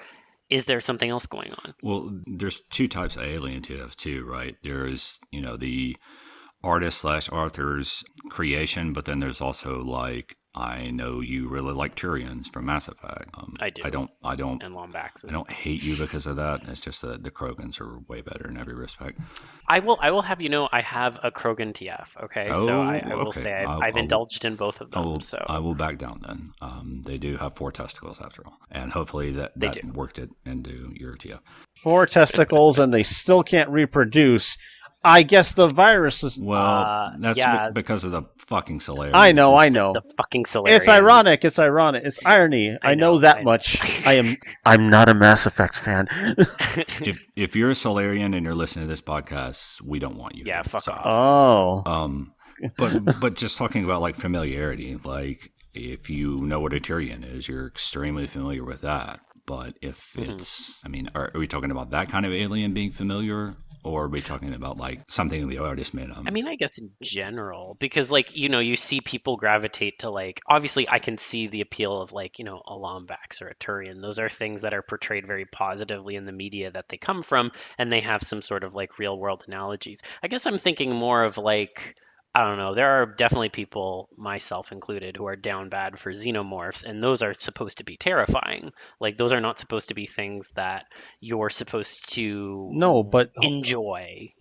is there something else going on? Well, there's two types of alien TF too, right? There's, the artist/author's creation, but then there's also like, I know you really like Turians from Mass Effect. I do. I don't, and long back. I don't hate you because of that. It's just that the Krogans are way better in every respect. I will have you know I have a Krogan TF. Okay, so I will say I've indulged in both of them. I will back down then. They do have 4 testicles after all, and hopefully that worked it into your TF. 4 testicles, and they still can't reproduce. I guess the virus is... Well, that's because of the fucking Solarians. I know. The fucking Solarians. It's ironic. It's irony. I know that much. I'm not a Mass Effect fan. if you're a Solarian and you're listening to this podcast, we don't want you. Yeah, fuck off. Oh. But just talking about like familiarity, like if you know what a Tyrian is, you're extremely familiar with that. But if it's, I mean, are we talking about that kind of alien being familiar? Or are we talking about like something the artist made up? I mean, I guess in general, because like, you see people gravitate to like, obviously I can see the appeal of like, a Lombax or a Turian. Those are things that are portrayed very positively in the media that they come from, and they have some sort of like real world analogies. I guess I'm thinking more of like, I don't know, there are definitely people, myself included, who are down bad for xenomorphs, and those are supposed to be terrifying. Like, those are not supposed to be things that you're supposed to enjoy,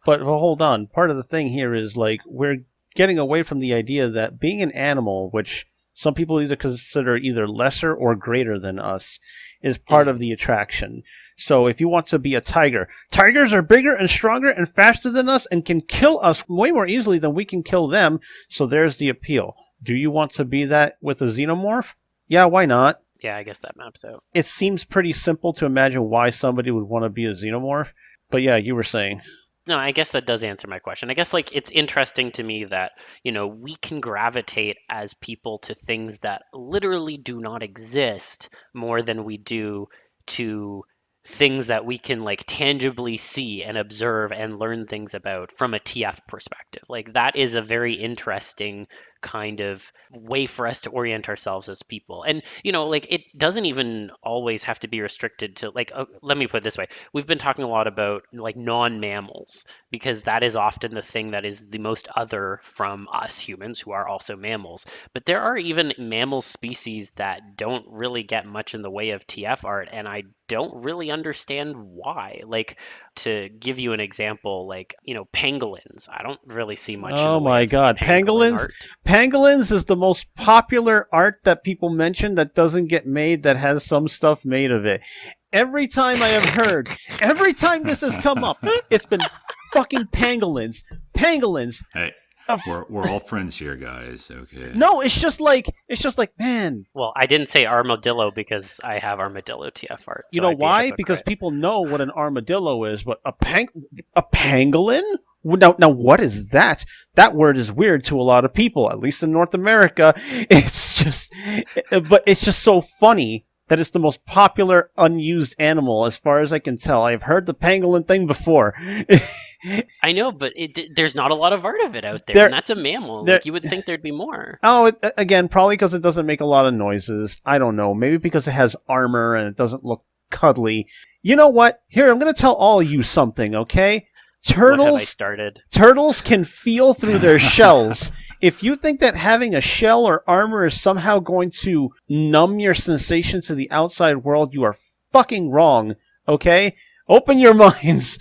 But hold on. Part of the thing here is, like, we're getting away from the idea that being an animal, which some people either consider either lesser or greater than us, is part of the attraction. So if you want to be a tiger, tigers are bigger and stronger and faster than us and can kill us way more easily than we can kill them. So there's the appeal. Do you want to be that with a xenomorph? Yeah, why not? Yeah, I guess that maps out. It seems pretty simple to imagine why somebody would want to be a xenomorph. But yeah, you were saying. No, I guess that does answer my question. I guess like it's interesting to me that, we can gravitate as people to things that literally do not exist more than we do to things that we can like tangibly see and observe and learn things about from a TF perspective. Like, that is a very interesting kind of way for us to orient ourselves as people. And, like, it doesn't even always have to be restricted to like, let me put it this way. We've been talking a lot about like non-mammals, because that is often the thing that is the most other from us humans who are also mammals. But there are even mammal species that don't really get much in the way of TF art, and I don't really understand why. Like, to give you an example, like, pangolins. I don't really see much in Oh the way my of god, pangolin pangolins! art. Pangolins is the most popular art that people mention that doesn't get made that has some stuff made of it. Every time I have heard, every time this has come up, it's been fucking pangolins. Pangolins. Hey, we're all friends here, guys. Okay. No, it's just like, man. Well, I didn't say armadillo because I have armadillo TF art. You so know I'd be a why? hypocrite. Because people know what an armadillo is, but a pangolin? Now, what is that? That word is weird to a lot of people, at least in North America. It's just so funny that it's the most popular unused animal, as far as I can tell. I've heard the pangolin thing before. I know, but there's not a lot of art of it out there, and that's a mammal. Like, you would think there'd be more. Oh, again, probably because it doesn't make a lot of noises. I don't know. Maybe because it has armor and it doesn't look cuddly. You know what? Here, I'm going to tell all of you something, okay? What have I started? Turtles can feel through their shells. If you think that having a shell or armor is somehow going to numb your sensation to the outside world, you are fucking wrong, okay? Open your minds.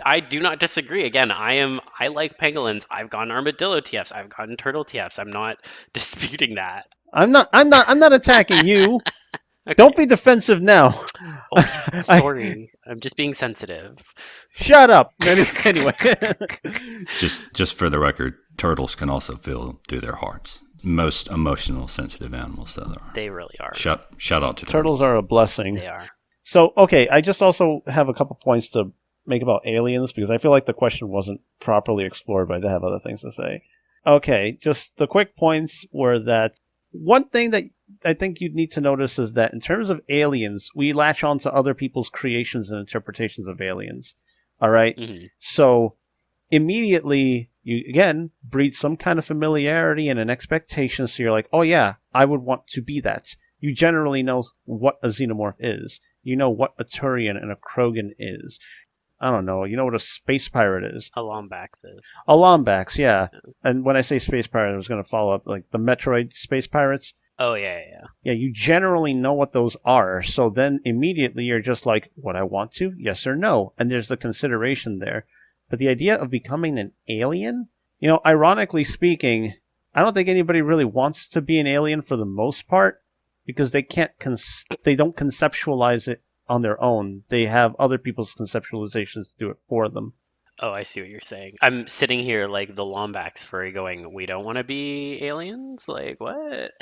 I do not disagree. Again, I like pangolins. I've gotten armadillo TFs. I've gotten turtle TFs. I'm not disputing that. I'm not attacking you. Okay. Don't be defensive now. Oh, sorry. I'm just being sensitive. Shut up. Anyway. Just for the record, turtles can also feel through their hearts. Most emotional, sensitive animals that there are. They really are. Shout out to Turtles are a blessing. They are. So, okay, I just also have a couple points to make about aliens, because I feel like the question wasn't properly explored, but I have other things to say. Okay, just the quick points were that one thing that I think you'd need to notice is that in terms of aliens, we latch on to other people's creations and interpretations of aliens. All right? Mm-hmm. So immediately, you, again, breed some kind of familiarity and an expectation. So you're like, oh yeah, I would want to be that. You generally know what a xenomorph is. You know what a Turian and a Krogan is. I don't know. You know what a space pirate is. A Lombax is. A Lombax, yeah. And when I say space pirate, I was going to follow up like the Metroid space pirates. Oh, yeah. Yeah, you generally know what those are. So then immediately you're just like, would I want to? Yes or no? And there's the consideration there. But the idea of becoming an alien, ironically speaking, I don't think anybody really wants to be an alien for the most part, because they they don't conceptualize it on their own. They have other people's conceptualizations to do it for them. Oh, I see what you're saying. I'm sitting here like the Lombax furry going, we don't want to be aliens? Like, what?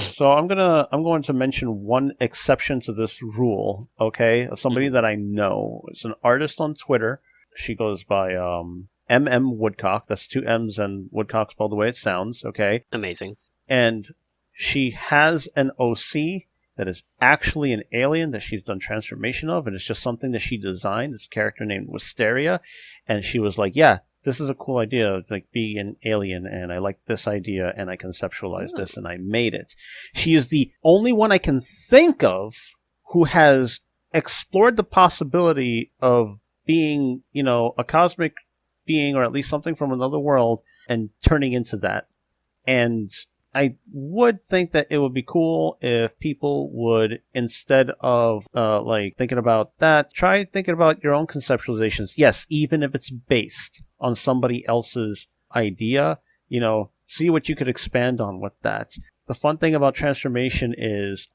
So I'm going to mention one exception to this rule, okay? Of somebody that I know. It's an artist on Twitter. She goes by MM Woodcock. That's 2 M's and Woodcock spelled the way it sounds, okay? Amazing. And she has an OC that is actually an alien that she's done transformation of, and it's just something that she designed. It's a character named Wisteria, and she was like, yeah, this is a cool idea. It's like being an alien, and I like this idea, and I conceptualized this, and I made it. She is the only one I can think of who has explored the possibility of being, a cosmic being, or at least something from another world, and turning into that. And I would think that it would be cool if people would, instead of thinking about that, try thinking about your own conceptualizations. Yes, even if it's based on somebody else's idea, see what you could expand on with that. The fun thing about transformation is,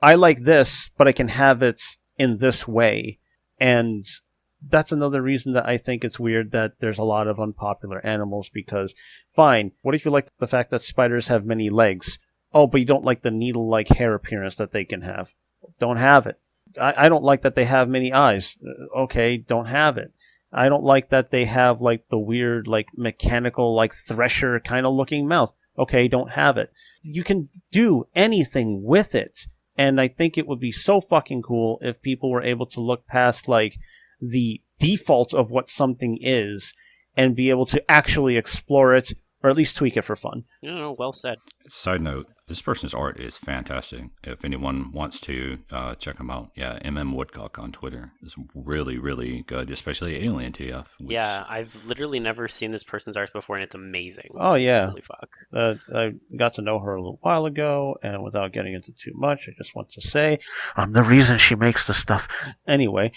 I like this, but I can have it in this way. And that's another reason that I think it's weird that there's a lot of unpopular animals, because, fine, what if you like the fact that spiders have many legs? Oh, but you don't like the needle-like hair appearance that they can have. Don't have it. I don't like that they have many eyes. Okay, don't have it. I don't like that they have, the weird, mechanical, thresher kind of looking mouth. Okay, don't have it. You can do anything with it. And I think it would be so fucking cool if people were able to look past, the default of what something is and be able to actually explore it, or at least tweak it for fun. Well said. Side note, this person's art is fantastic. If anyone wants to check him out, yeah, Woodcock on Twitter is really, really good, especially Alien TF. Yeah, I've literally never seen this person's art before, and it's amazing. Oh, yeah. Holy fuck. I got to know her a little while ago, and without getting into too much, I just want to say, I'm the reason she makes the stuff. Anyway.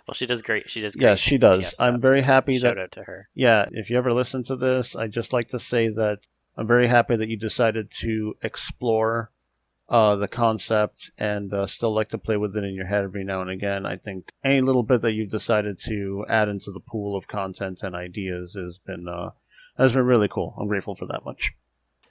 Well, she does great. She does great. Yes, she does. TF I'm stuff. very happy that. Shout out to her. Yeah, if you ever listen to this, I'd just like to say that I'm very happy that you decided to explore the concept and still like to play with it in your head every now and again. I think any little bit that you've decided to add into the pool of content and ideas has been really cool. I'm grateful for that much.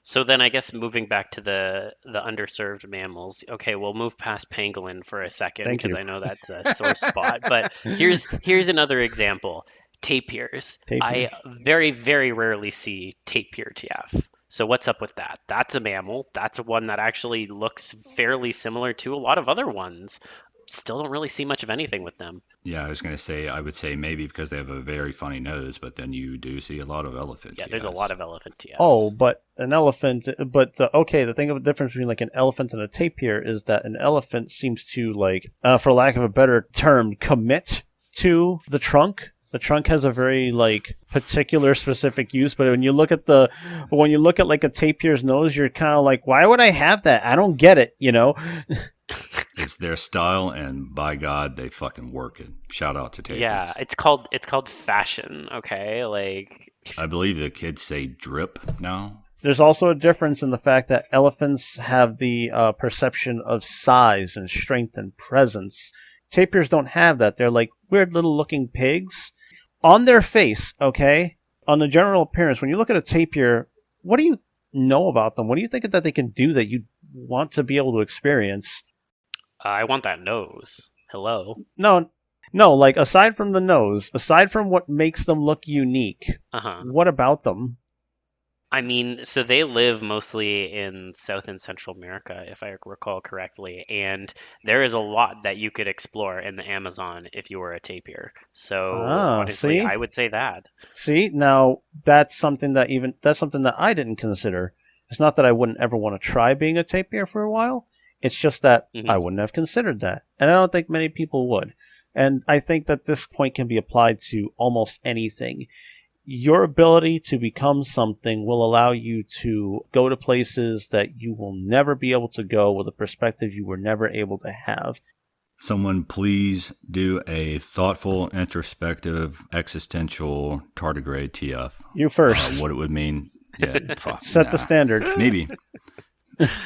So then I guess moving back to the underserved mammals. Okay, we'll move past pangolin for a second Thank because you. I know that's a sore spot. But here's another example. Tapirs. I very, very rarely see tapir TF. So what's up with that? That's a mammal. That's one that actually looks fairly similar to a lot of other ones. Still don't really see much of anything with them. Yeah, I was going to say, I would say maybe because they have a very funny nose, but then you do see a lot of elephant. Yeah, there's a lot of elephant TFs. Oh, but an elephant, okay, the thing of the difference between like an elephant and a tapir is that an elephant seems to like, for lack of a better term, commit to the trunk. The trunk has a very like particular specific use, but when you look at like a tapir's nose, you're kind of like, why would I have that? I don't get it, you know? It's their style, and by God, they fucking work it. Shout out to tapirs. Yeah, it's called fashion. Okay, like I believe the kids say drip now. There's also a difference in the fact that elephants have the perception of size and strength and presence. Tapirs don't have that. They're like weird little looking pigs. On their face, okay? On the general appearance, when you look at a tapir, what do you know about them? What do you think that they can do that you want to be able to experience? I want that nose. Hello. No, like aside from the nose, aside from what makes them look unique, what about them? I mean, so they live mostly in South and Central America, if I recall correctly, and there is a lot that you could explore in the Amazon if you were a tapir. So honestly, see? I would say that. See, now that's something that I didn't consider. It's not that I wouldn't ever want to try being a tapir for a while. It's just that I wouldn't have considered that, and I don't think many people would. And I think that this point can be applied to almost anything. Your ability to become something will allow you to go to places that you will never be able to go with a perspective you were never able to have. Someone please do a thoughtful, introspective, existential tardigrade TF. You first. What it would mean. Yeah, Set the standard. Maybe.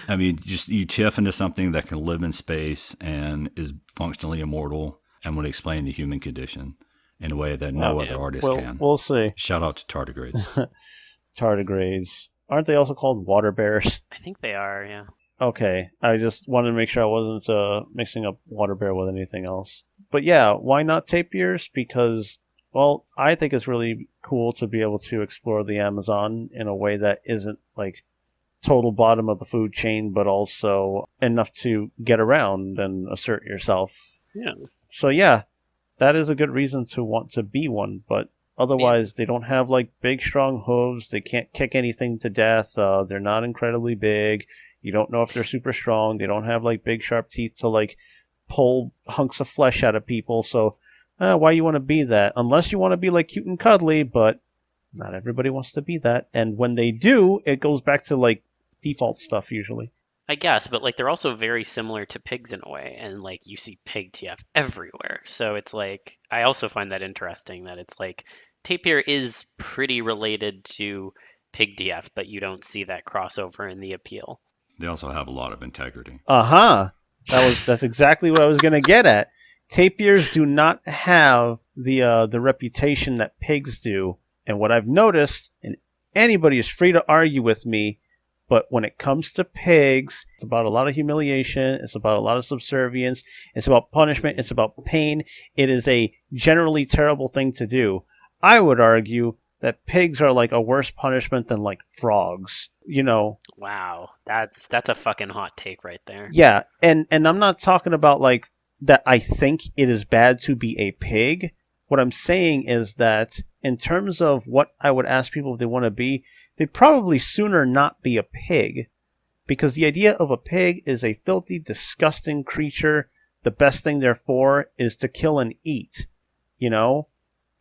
I mean, just you TF into something that can live in space and is functionally immortal and would explain the human condition in a way that no other artist can. We'll see. Shout out to tardigrades. Tardigrades. Aren't they also called water bears? I think they are, yeah. Okay. I just wanted to make sure I wasn't mixing up water bear with anything else. But yeah, why not tapirs? Because, well, I think it's really cool to be able to explore the Amazon in a way that isn't like total bottom of the food chain, but also enough to get around and assert yourself. Yeah. So yeah, that is a good reason to want to be one, but otherwise they don't have like big strong hooves, they can't kick anything to death, they're not incredibly big, you don't know if they're super strong, they don't have like big sharp teeth to like pull hunks of flesh out of people, so why you want to be that? Unless you want to be like cute and cuddly, but not everybody wants to be that, and when they do, it goes back to like default stuff usually. I guess, but like they're also very similar to pigs in a way, and like you see pig TF everywhere. So it's like I also find that interesting that it's like tapir is pretty related to pig TF, but you don't see that crossover in the appeal. They also have a lot of integrity. That's exactly what I was going to get at. Tapirs do not have the reputation that pigs do, and what I've noticed, and anybody is free to argue with me, but when it comes to pigs, it's about a lot of humiliation, it's about a lot of subservience, it's about punishment, it's about pain. It is a generally terrible thing to do. I would argue that pigs are like a worse punishment than like frogs, you know. Wow, that's a fucking hot take right there. Yeah, and I'm not talking about like that I think it is bad to be a pig. What I'm saying is that in terms of what I would ask people if they want to be, they'd probably sooner not be a pig, because the idea of a pig is a filthy, disgusting creature. The best thing they're for is to kill and eat, you know?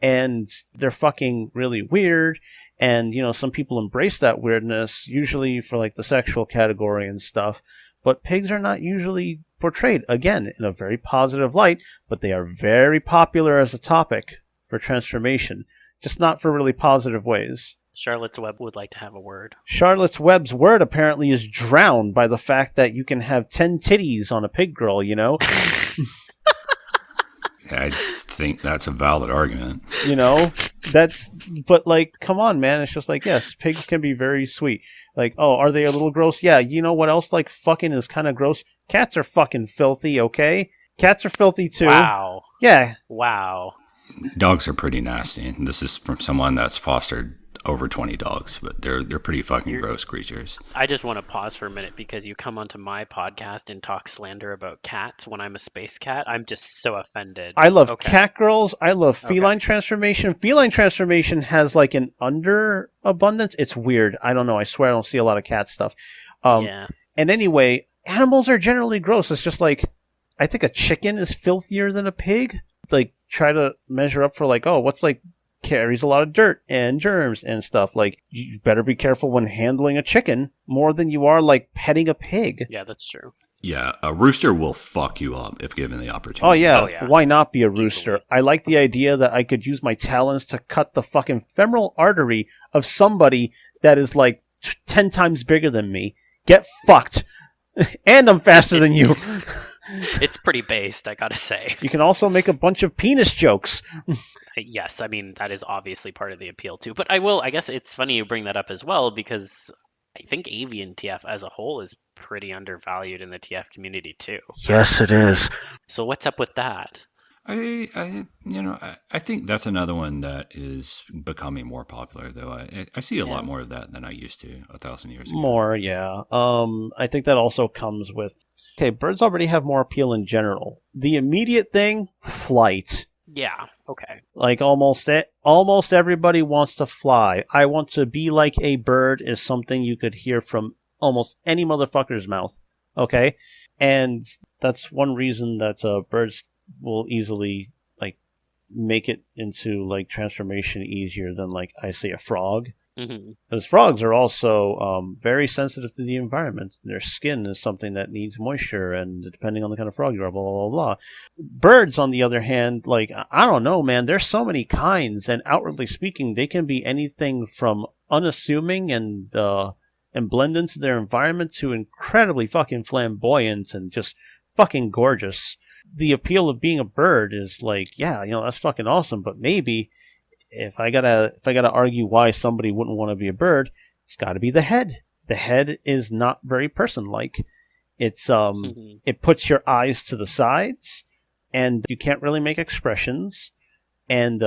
And they're fucking really weird, and, you know, some people embrace that weirdness, usually for, like, the sexual category and stuff. but pigs are not usually portrayed, again, in a very positive light, but they are very popular as a topic for transformation, just not for really positive ways. Charlotte's Web would like to have a word. Charlotte's Web's word apparently is drowned by the fact that you can have 10 titties on a pig girl, you know? I think that's a valid argument. You know, but like, come on, man. It's just like, yes, pigs can be very sweet. Like, oh, are they a little gross? Yeah, you know what else, like, fucking is kind of gross? Cats are fucking filthy, okay? Cats are filthy too. Wow. Yeah. Wow. Dogs are pretty nasty. This is from someone that's fostered over 20 dogs, but they're pretty fucking gross creatures. I just want to pause for a minute because you come onto my podcast and talk slander about cats when I'm a space cat. I'm just so offended. I love cat girls. I love feline transformation. Feline transformation has like an underabundance. It's weird. I don't know. I swear I don't see a lot of cat stuff. Yeah. And anyway, animals are generally gross. It's just like, I think a chicken is filthier than a pig. Like, try to measure up for like, oh, what's like carries a lot of dirt and germs and stuff. Like, you better be careful when handling a chicken more than you are like petting a pig. Yeah, that's true. Yeah, a rooster will fuck you up if given the opportunity. Oh yeah. Why not be a rooster? I like the idea that I could use my talons to cut the fucking femoral artery of somebody that is like 10 times bigger than me. Get fucked. And I'm faster than you. It's pretty based, I gotta say. You can also make a bunch of penis jokes. Yes, I mean, that is obviously part of the appeal too. But I guess it's funny you bring that up as well, because I think Avian TF as a whole is pretty undervalued in the TF community too. Yes, it is. So what's up with that? I think that's another one that is becoming more popular, though. I see a lot more of that than I used to 1,000 years ago. More, yeah. I think that also comes with, okay, birds already have more appeal in general. The immediate thing, flight. Yeah, okay. Like almost everybody wants to fly. I want to be like a bird is something you could hear from almost any motherfucker's mouth. Okay? And that's one reason that birds will easily like make it into like transformation easier than like I say a frog. Because frogs are also very sensitive to the environment. Their skin is something that needs moisture, and depending on the kind of frog you are, blah, blah, blah, blah. Birds, on the other hand, like, I don't know, man. There's so many kinds, and outwardly speaking, they can be anything from unassuming and blend into their environment to incredibly fucking flamboyant and just fucking gorgeous. The appeal of being a bird is like, yeah, you know, that's fucking awesome, but maybe if I gotta argue why somebody wouldn't want to be a bird, it's got to be the head. The head is not very person-like. It's it puts your eyes to the sides, and you can't really make expressions. And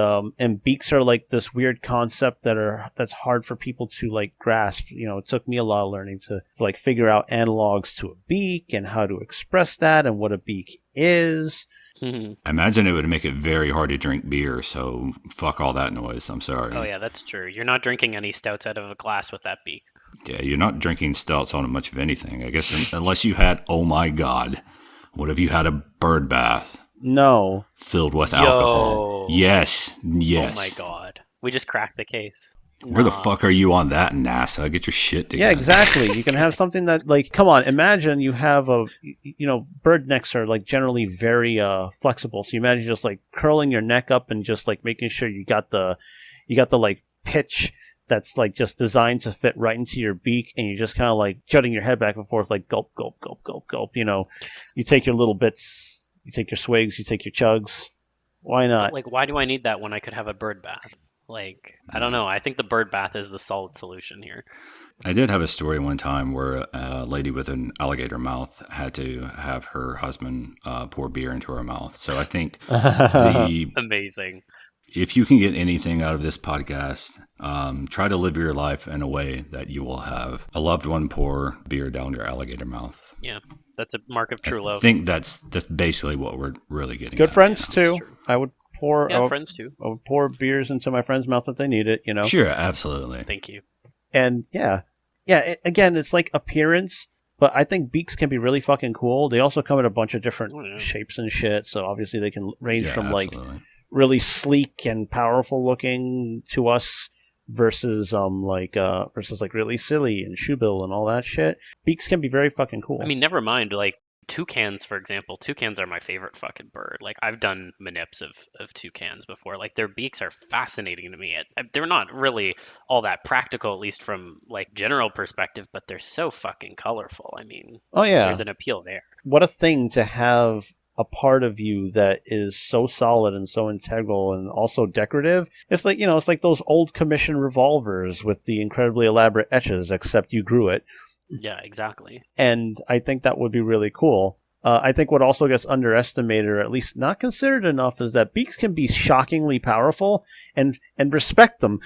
beaks are like this weird concept that's hard for people to like grasp. You know, it took me a lot of learning to like figure out analogs to a beak and how to express that and what a beak is. I imagine it would make it very hard to drink beer, so fuck all that noise. I'm sorry. Oh, yeah, that's true. You're not drinking any stouts out of a glass with that beak. Yeah, you're not drinking stouts on much of anything. I guess unless you had, oh my God, what if you had a bird bath? No. Filled with alcohol. Yes. Oh my God. We just cracked the case. Where the fuck are you on that, NASA? Get your shit together. Yeah, exactly. You can have something that, like, come on, imagine you have bird necks are, like, generally very flexible. So you imagine just, like, curling your neck up and just, like, making sure you got the like, pitch that's, like, just designed to fit right into your beak, and you're just kind of, like, jutting your head back and forth, like, gulp, gulp, gulp, gulp, gulp. You know, you take your little bits, you take your swigs, you take your chugs. Why not? Like, why do I need that when I could have a bird bath? Like, I don't know. I think the bird bath is the solid solution here. I did have a story one time where a lady with an alligator mouth had to have her husband pour beer into her mouth. So I think Amazing. If you can get anything out of this podcast, try to live your life in a way that you will have a loved one pour beer down your alligator mouth. Yeah, that's a mark of true love. I think that's basically what we're really getting Good at. friends, too. I would pour friends too. I would pour beers into my friend's mouth if they need it, you know. Sure, absolutely. Thank you. And again, it's like appearance, but I think beaks can be really fucking cool. They also come in a bunch of different shapes and shit, so obviously they can range from like really sleek and powerful looking to us versus really silly and shoebill and all that shit. Beaks can be very fucking cool. I mean, never mind, like, toucans, for example. Toucans are my favorite fucking bird. Like, I've done manips of toucans before. Like, their beaks are fascinating to me. They're not really all that practical, at least from, like, general perspective, but they're so fucking colorful. I mean, oh yeah, there's an appeal there. What a thing to have a part of you that is so solid and so integral and also decorative. It's like, it's like those old commission revolvers with the incredibly elaborate etches, except you grew it. Yeah, exactly. And I think that would be really cool. I think what also gets underestimated, or at least not considered enough, is that beaks can be shockingly powerful, and respect them.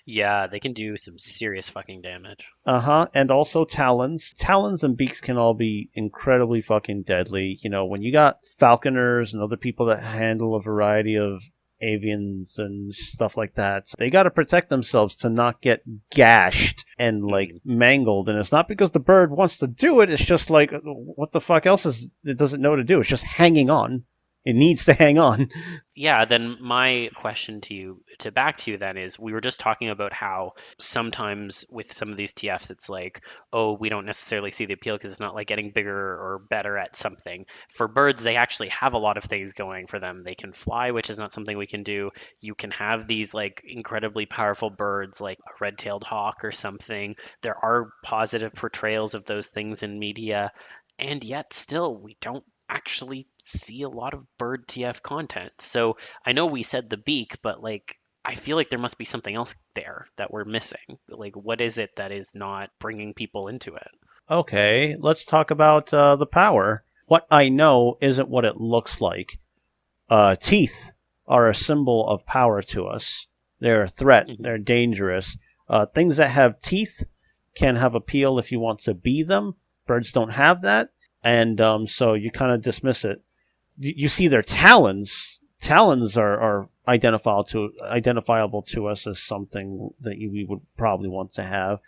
Yeah, they can do some serious fucking damage. And also talons. Talons and beaks can all be incredibly fucking deadly. When you got falconers and other people that handle a variety of avians and stuff like that, they got to protect themselves to not get gashed and mangled. And it's not because the bird wants to do it. It's just like, what the fuck else it doesn't know to do? It's just hanging on. It needs to hang on. Yeah, then my question back to you then is, we were just talking about how sometimes with some of these TFs, it's like, oh, we don't necessarily see the appeal because it's not like getting bigger or better at something. For birds, they actually have a lot of things going for them. They can fly, which is not something we can do. You can have these like incredibly powerful birds like a red-tailed hawk or something. There are positive portrayals of those things in media, and yet still we don't actually see a lot of bird TF content. So I know we said the beak, but like I feel like there must be something else there that we're missing. Like, what is it that is not bringing people into it? Okay, let's talk about the power. What I know isn't what it looks like. Teeth are a symbol of power to us. They're a threat. Mm-hmm. They're dangerous. Things that have teeth can have appeal if you want to be them. Birds don't have that. And so you kind of dismiss it. You see their talons. Talons are identifiable to us as something that we would probably want to have.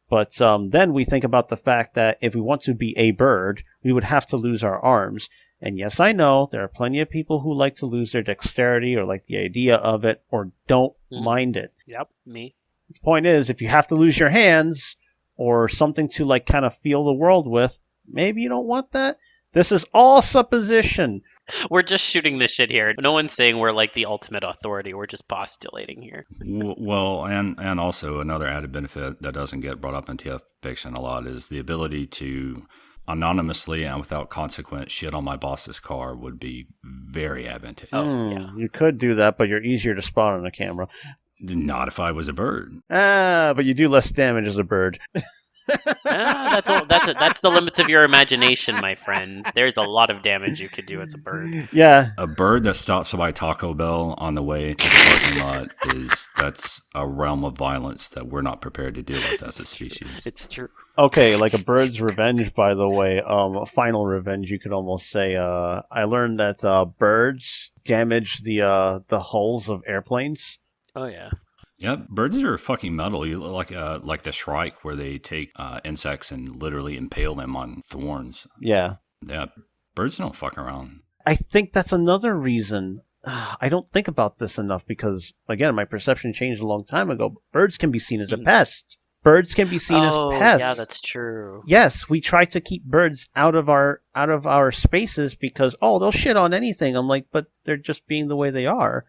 But then we think about the fact that if we want to be a bird, we would have to lose our arms. And yes, I know there are plenty of people who like to lose their dexterity or like the idea of it or don't mind it. Yep, me. The point is, if you have to lose your hands or something to like kind of feel the world with, maybe you don't want that. This is all supposition. We're just shooting the shit here. No one's saying we're like the ultimate authority. We're just postulating here. Well, and also another added benefit that doesn't get brought up in TF fiction a lot is the ability to anonymously and without consequence shit on my boss's car would be very advantageous. Yeah. You could do that, but you're easier to spot on a camera. Not if I was a bird. But you do less damage as a bird. That's the limits of your imagination, my friend. There's a lot of damage you could do as a bird. Yeah. A bird that stops by Taco Bell on the way to the parking lot that's a realm of violence that we're not prepared to deal with as a species. It's true. Okay, like a bird's revenge, by the way, final revenge, you could almost say. I learned that birds damage the hulls of airplanes. Oh yeah. Yeah, birds are fucking metal. You like the shrike where they take insects and literally impale them on thorns. Yeah. Yeah, birds don't fuck around. I think that's another reason. I don't think about this enough because, again, my perception changed a long time ago. Birds can be seen as a pest. Birds can be seen as pests. Yeah, that's true. Yes, we try to keep birds out of our spaces because they'll shit on anything. I'm like, but they're just being the way they are.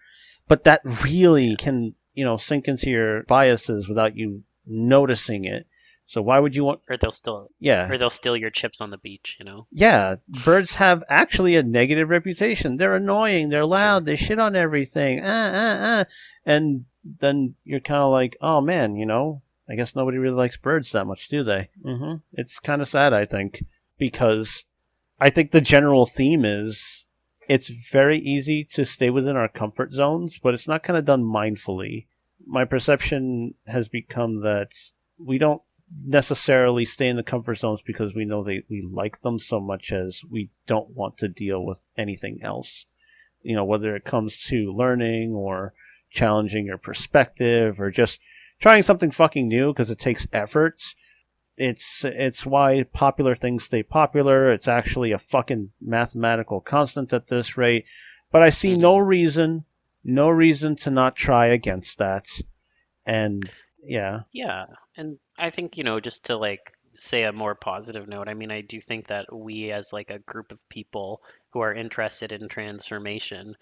But that really can sink into your biases without you noticing it. So why would you want? Or they'll steal. Yeah. Or they'll steal your chips on the beach. Yeah, birds have actually a negative reputation. They're annoying. They're loud. They shit on everything. And then you're kind of like, oh man, I guess nobody really likes birds that much, do they? Mm-hmm. It's kind of sad, I think, because I think the general theme is it's very easy to stay within our comfort zones, but it's not kind of done mindfully. My perception has become that we don't necessarily stay in the comfort zones because we know we like them so much as we don't want to deal with anything else. Whether it comes to learning or challenging your perspective or just trying something fucking new because it takes effort. It's why popular things stay popular. It's actually a fucking mathematical constant at this rate. But I see no reason to not try against that. And yeah. Yeah, and I think, just to like say a more positive note, I mean, I do think that we as like a group of people who are interested in transformation,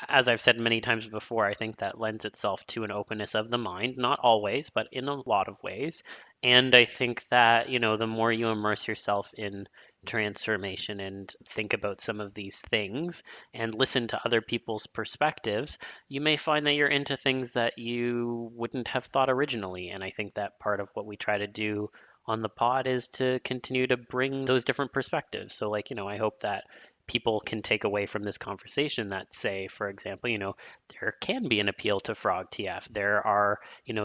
as I've said many times before, I think that lends itself to an openness of the mind, not always, but in a lot of ways. And I think that, the more you immerse yourself in transformation and think about some of these things and listen to other people's perspectives, you may find that you're into things that you wouldn't have thought originally. And I think that part of what we try to do on the pod is to continue to bring those different perspectives. So, like, I hope that people can take away from this conversation that say, for example, there can be an appeal to frog TF. There are,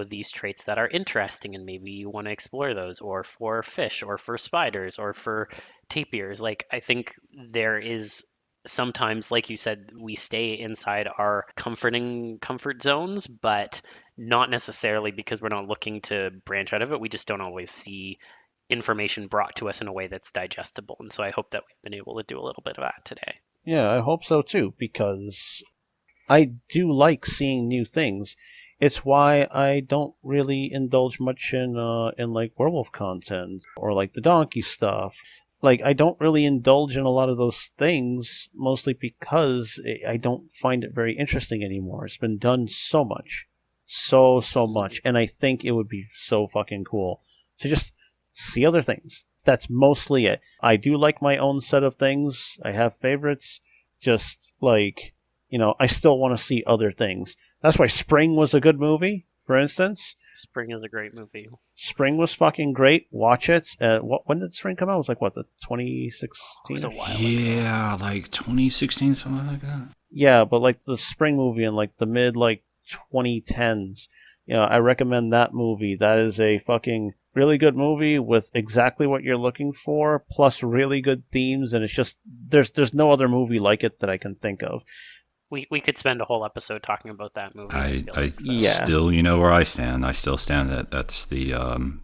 these traits that are interesting and maybe you want to explore those, or for fish, or for spiders, or for tapirs. Like, I think there is sometimes, like you said, we stay inside our comfort zones, but not necessarily because we're not looking to branch out of it. We just don't always see information brought to us in a way that's digestible. And so I hope that we've been able to do a little bit of that today. Yeah, I hope so too, because I do like seeing new things. It's why I don't really indulge much in like werewolf content or like the donkey stuff. Like, I don't really indulge in a lot of those things, mostly because I don't find it very interesting anymore. It's been done so much. So much. And I think it would be so fucking cool to just see other things. That's mostly it. I do like my own set of things. I have favorites. Just, like, I still want to see other things. That's why Spring was a good movie, for instance. Spring is a great movie. Spring was fucking great. Watch it. When did Spring come out? It was like, what, the 2016? It was a while ago. Yeah, like 2016, something like that. Yeah, but like the Spring movie in like the mid, like 2010s. I recommend that movie. That is a fucking really good movie with exactly what you're looking for, plus really good themes, and it's just, there's no other movie like it that I can think of. We could spend a whole episode talking about that movie. I still, where I stand. I still stand that that's the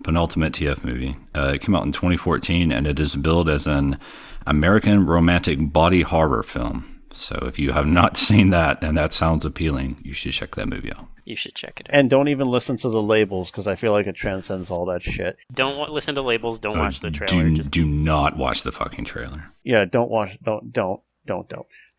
penultimate TF movie. It came out in 2014, and it is billed as an American romantic body horror film. So if you have not seen that and that sounds appealing, you should check that movie out. You should check it out. And don't even listen to the labels, because I feel like it transcends all that shit. Don't listen to labels. Don't watch the trailer. Do not watch the fucking trailer. Yeah, don't watch. Don't.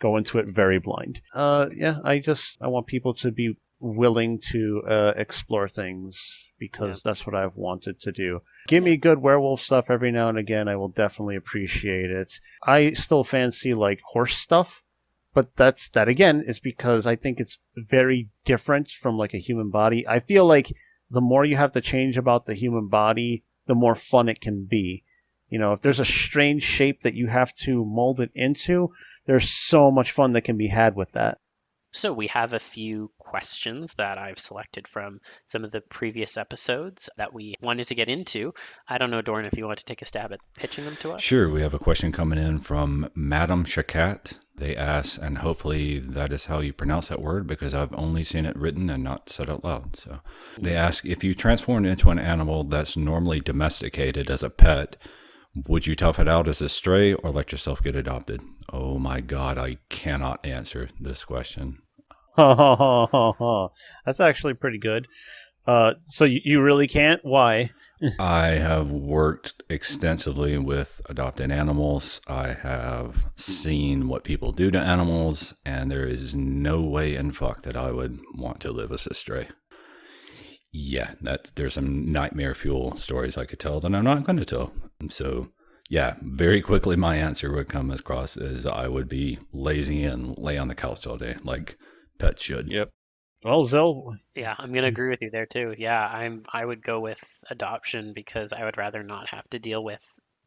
Go into it very blind. Yeah, I want people to be willing to explore things, because that's what I've wanted to do. Give me good werewolf stuff every now and again. I will definitely appreciate it. I still fancy like horse stuff, but that again is because I think it's very different from like a human body. I feel like the more you have to change about the human body, the more fun it can be. If there's a strange shape that you have to mold it into, there's so much fun that can be had with that. So we have a few questions that I've selected from some of the previous episodes that we wanted to get into. I don't know, Dorin, if you want to take a stab at pitching them to us. Sure. We have a question coming in from Madam Shakat. They ask, and hopefully that is how you pronounce that word, because I've only seen it written and not said out loud. So they ask, if you transformed into an animal that's normally domesticated as a pet, would you tough it out as a stray or let yourself get adopted? Oh my God, I cannot answer this question. That's actually pretty good. So you really can't? Why? I have worked extensively with adopted animals. I have seen what people do to animals, and there is no way in fuck that I would want to live as a stray. Yeah, there's some nightmare fuel stories I could tell that I'm not going to tell. So, yeah, very quickly my answer would come across as I would be lazy and lay on the couch all day, like pets should. Yep. Well, Zell. Yeah, I'm gonna agree with you there too. Yeah, I would go with adoption, because I would rather not have to deal with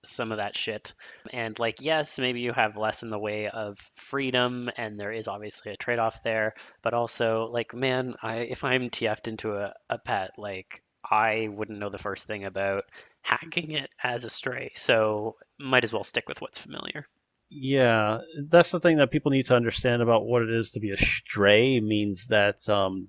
some of that shit. And like, yes, maybe you have less in the way of freedom, and there is obviously a trade-off there, but also like, man, if I'm TF'd into a pet, like I wouldn't know the first thing about hacking it as a stray, so might as well stick with what's familiar. Yeah, that's the thing that people need to understand about what it is to be a stray. Means that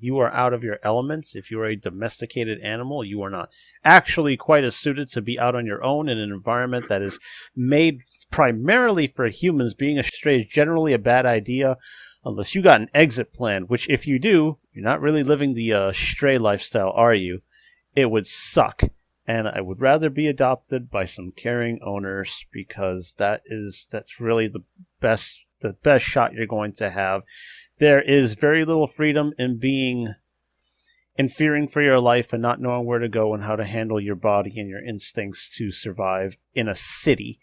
you are out of your elements. If you are a domesticated animal, you are not actually quite as suited to be out on your own in an environment that is made primarily for humans. Being a stray is generally a bad idea unless you got an exit plan, which if you do, you're not really living the stray lifestyle, are you? It would suck. And I would rather be adopted by some caring owners, because that's really the best shot you're going to have. There is very little freedom in fearing for your life and not knowing where to go and how to handle your body and your instincts to survive in a city.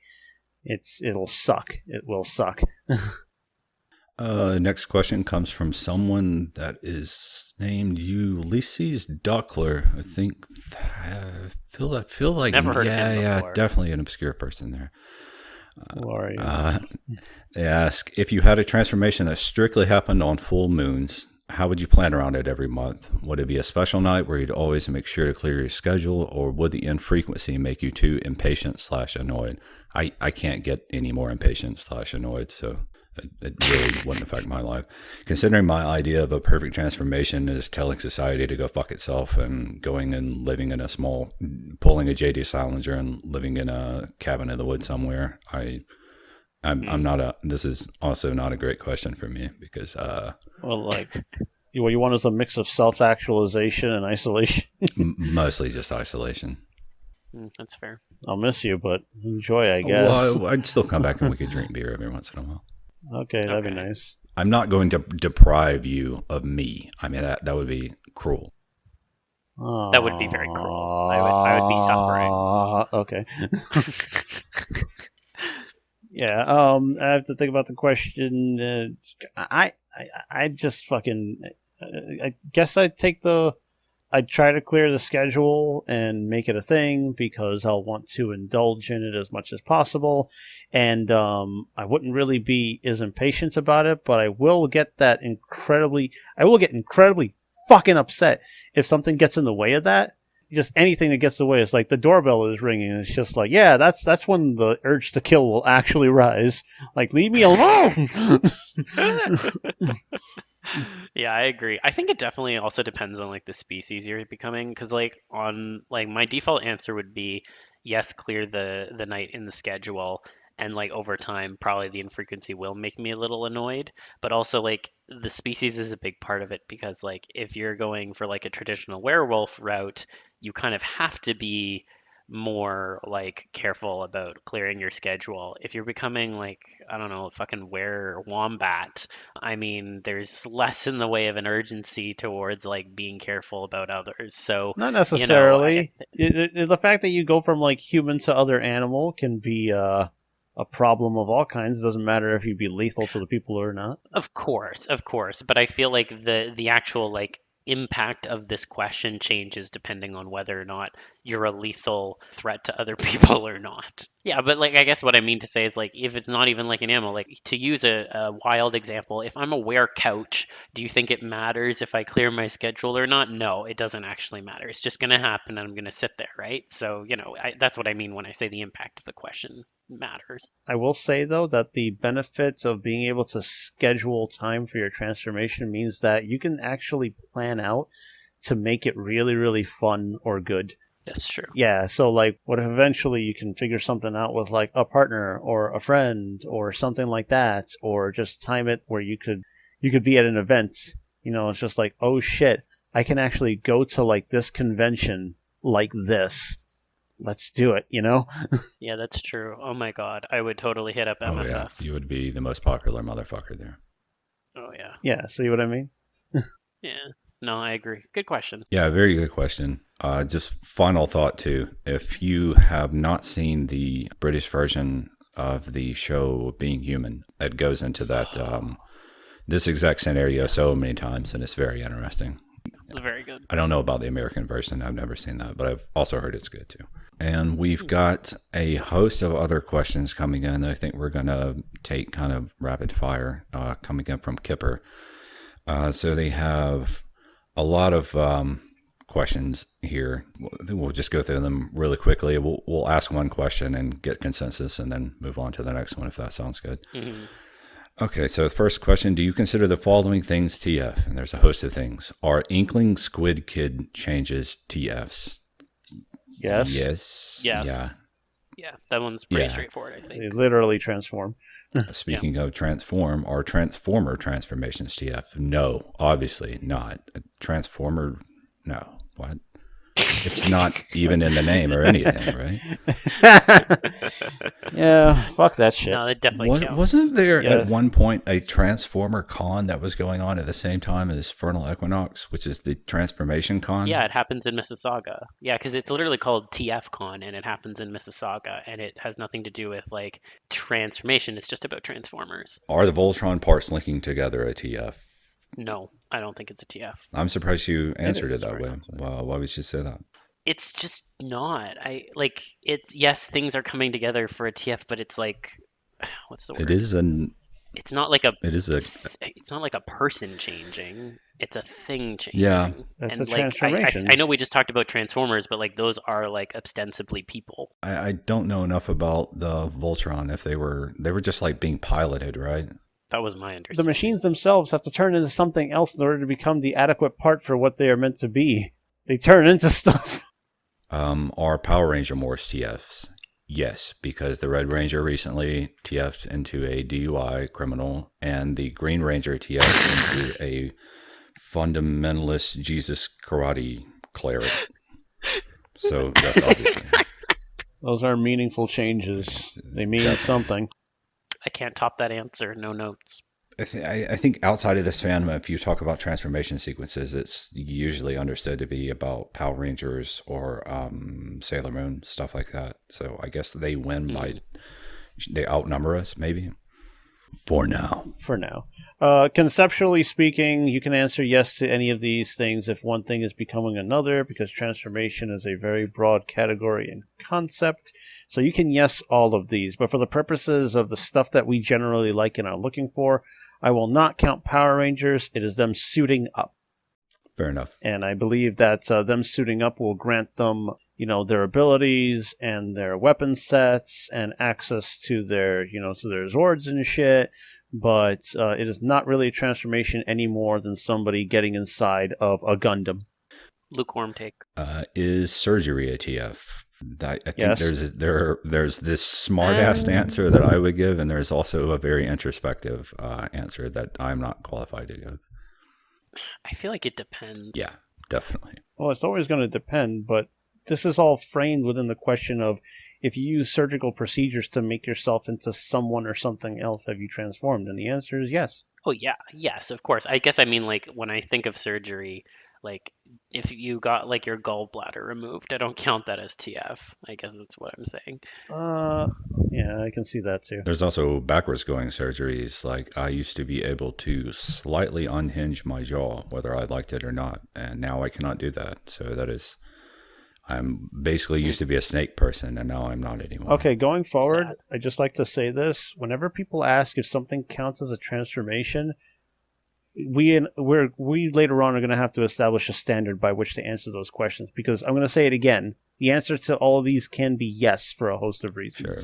It'll suck. It will suck. Next question comes from someone that is named Ulysses Duckler. I think. I feel like Never heard of him before. Definitely an obscure person there. Who are you? They ask, if you had a transformation that strictly happened on full moons, how would you plan around it every month? Would it be a special night where you'd always make sure to clear your schedule, or would the infrequency make you too impatient/annoyed? I can't get any more impatient/annoyed, so it really wouldn't affect my life. Considering my idea of a perfect transformation is telling society to go fuck itself and going and living in pulling a JD Salinger and living in a cabin in the woods somewhere, I'm not this is also not a great question for me, because what you want is a mix of self-actualization and isolation. Mostly just isolation. That's fair. I'll miss you, but enjoy, I guess. Well, I'd still come back and we could drink beer every once in a while. Okay, that'd be nice. I'm not going to deprive you of me. I mean, that would be cruel. That would be very cruel. I would be suffering. Okay. Yeah. I have to think about the question. I just fucking. I guess I'd try to clear the schedule and make it a thing, because I'll want to indulge in it as much as possible. And I wouldn't really be as impatient about it, but I will get incredibly fucking upset if something gets in the way of that. Just anything that gets in the way. It's like the doorbell is ringing, and it's just like, yeah, that's when the urge to kill will actually rise. Like, leave me alone. Yeah, I agree. I think it definitely also depends on like the species you're becoming, because my default answer would be yes, clear the night in the schedule, and like over time probably the infrequency will make me a little annoyed, but also like the species is a big part of it, because like if you're going for like a traditional werewolf route, you kind of have to be more like careful about clearing your schedule. If you're becoming like, I don't know, a fucking wombat, I mean, there's less in the way of an urgency towards like being careful about others. So not necessarily. The fact that you go from like human to other animal can be a problem of all kinds. It doesn't matter if you be lethal to the people or not. Of course, but I feel like the actual like impact of this question changes depending on whether or not you're a lethal threat to other people or not. Yeah, but like I guess what I mean to say is like if it's not even like an animal, like to use a wild example, if I'm a were-couch, do you think it matters if I clear my schedule or not? No, it doesn't actually matter. It's just going to happen and I'm going to sit there, right? So, that's what I mean when I say the impact of the question matters. I will say, though, that the benefits of being able to schedule time for your transformation means that you can actually plan out to make it really, really fun or good. That's true. Yeah, so like, what if eventually you can figure something out with like a partner or a friend or something like that, or just time it where you could be at an event. It's just like, oh shit, I can actually go to like this convention like this. Let's do it, Yeah, that's true. Oh my god, I would totally hit up MFF. Oh yeah, you would be the most popular motherfucker there. Oh yeah. Yeah, see what I mean? Yeah. No, I agree. Good question. Yeah, very good question. Just final thought too. If you have not seen the British version of the show Being Human, it goes into that this exact scenario so many times, and it's very interesting. Very good. I don't know about the American version. I've never seen that, but I've also heard it's good too. And we've got a host of other questions coming in that I think we're going to take kind of rapid fire coming in from Kipper. So they have a lot of questions here. We'll just go through them really quickly. We'll ask one question and get consensus and then move on to the next one if that sounds good. Mm-hmm. Okay, so the first question, do you consider the following things TF? And there's a host of things. Are Inkling Squid Kid changes TFs? Yes. Yes. Yes. Yeah. Yeah, that one's pretty Yeah. straightforward, I think. They literally transform. Speaking of transform, are transformer transformations TF? No, obviously not. A transformer, no. What? It's not even in the name or anything, right? Yeah, fuck that shit. No, that definitely counts. Wasn't there Yes. at one point a Transformer Con that was going on at the same time as Vernal Equinox, which is the Transformation Con? Yeah, it happens in Mississauga. Yeah, because it's literally called TF Con, and it happens in Mississauga, and it has nothing to do with like transformation. It's just about Transformers. Are the Voltron parts linking together a TF? No, I don't think it's a TF. I'm surprised you answered it is, that sorry, way. not so. Well, why would you say that? It's just not. I like it's yes, things are coming together for a TF, but it's like what's the word? It is It's not like a it's not like a person changing. It's a thing changing. Yeah. That's and a like, transformation. I know we just talked about Transformers, but like those are like ostensibly people. I don't know enough about the Voltron if they were just like being piloted, right? That was my The understanding. machines themselves have to turn into something else in order to become the adequate part for what they are meant to be. They turn into stuff. Are Power Ranger Morphs TFs? Yes, because the Red Ranger recently TF'd into a DUI criminal, and the Green Ranger TF'd into a fundamentalist Jesus karate cleric. So, yes, obviously. Those are meaningful changes. They mean Definitely. something. I can't top that answer. No notes. I think outside of this fandom, if you talk about transformation sequences, it's usually understood to be about Power Rangers or Sailor Moon, stuff like that. So I guess they win by they outnumber us, maybe. For now. For now. Conceptually speaking, you can answer yes to any of these things if one thing is becoming another, because transformation is a very broad category and concept. So you can yes all of these, but for the purposes of the stuff that we generally like and are looking for, I will not count Power Rangers. It is them suiting up. Fair enough. And I believe that them suiting up will grant them, their abilities and their weapon sets and access to their, to their Zords and shit. But it is not really a transformation any more than somebody getting inside of a Gundam. Lukewarm take. Is surgery a TF? I think Yes. there's this smart-ass answer that I would give, and there's also a very introspective answer that I'm not qualified to give. I feel like it depends. Yeah, definitely. Well, it's always going to depend, but this is all framed within the question of if you use surgical procedures to make yourself into someone or something else, have you transformed? And the answer is yes. Oh yeah, yes, of course. I guess I mean like when I think of surgery, like if you got like your gallbladder removed, I don't count that as TF. I guess that's what I'm saying. Yeah, I can see that too. There's also backwards going surgeries. Like I used to be able to slightly unhinge my jaw, whether I liked it or not, and now I cannot do that. So that is, I'm basically used to be a snake person, and now I'm not anymore. Okay, going forward, Sad. I just like to say this. Whenever people ask if something counts as a transformation, we later on are going to have to establish a standard by which to answer those questions, because I'm going to say it again. The answer to all of these can be yes for a host of reasons. Sure.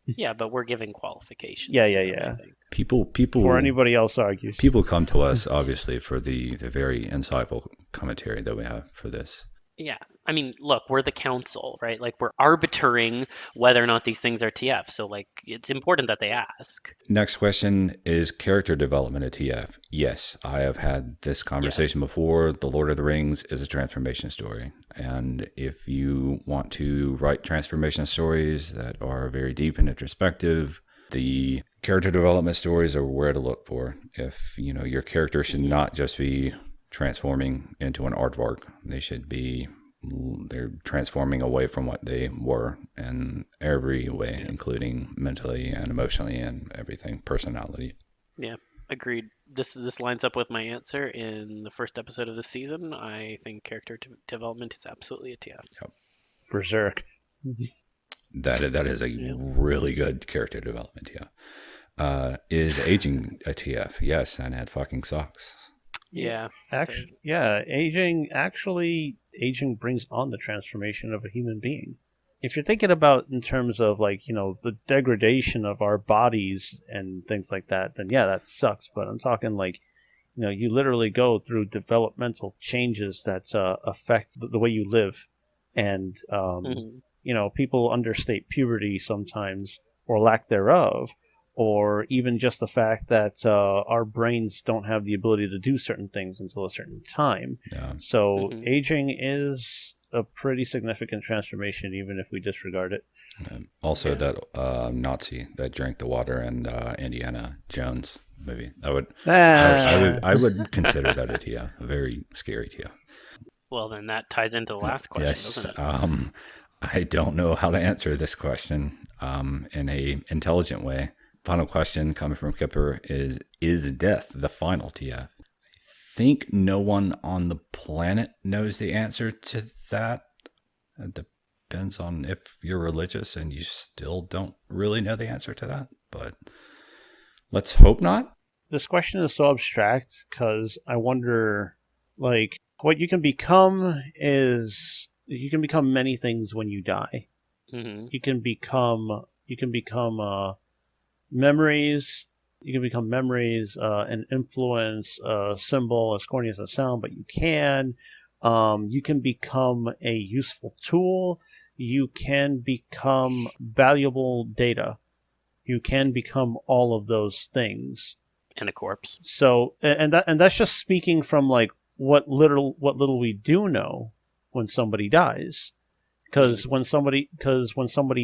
Yeah, but we're giving qualifications. Yeah, to yeah, them, yeah. I think. People. Before anybody else argues. People come to us obviously for the very insightful commentary that we have for this. Yeah. I mean, look, we're the council, right? Like we're arbitering whether or not these things are TF. So like it's important that they ask. Next question is character development at TF. Yes, I have had this conversation Yes. before. The Lord of the Rings is a transformation story. And if you want to write transformation stories that are very deep and introspective, the character development stories are where to look for. If, your character should not just be transforming into an aardvark. They're transforming away from what they were in every way, including mentally and emotionally and everything, personality. Yeah, agreed. This lines up with my answer in the first episode of this season. I think character development is absolutely a TF. Berserk. That is a really good character development, yeah. Is aging a TF? Yes, and had fucking socks. Yeah. Actually, yeah, aging brings on the transformation of a human being. If you're thinking about in terms of the degradation of our bodies and things like that, then yeah, that sucks. But I'm talking you literally go through developmental changes that affect the way you live, and people understate puberty sometimes, or lack thereof, or even just the fact that our brains don't have the ability to do certain things until a certain time. Yeah. So Mhm. aging is a pretty significant transformation, even if we disregard it. Also, Yeah. that Nazi that drank the water in Indiana Jones movie. I would consider that a TF, a very scary TF. Well, then that ties into the last question, Yes. doesn't it? I don't know how to answer this question in a intelligent way. Final question coming from Kipper is death the final TF? I think no one on the planet knows the answer to that. It depends on if you're religious and you still don't really know the answer to that, but let's hope not. This question is so abstract because I wonder, like, what you can become is you can become many things when you die. Mm-hmm. You can become memories. You can become memories, an influence, a symbol, as corny as it sounds, but you can. You can become a useful tool. You can become valuable data. You can become all of those things. And a corpse. So, and that's just speaking from like what little we do know when somebody dies. Because when somebody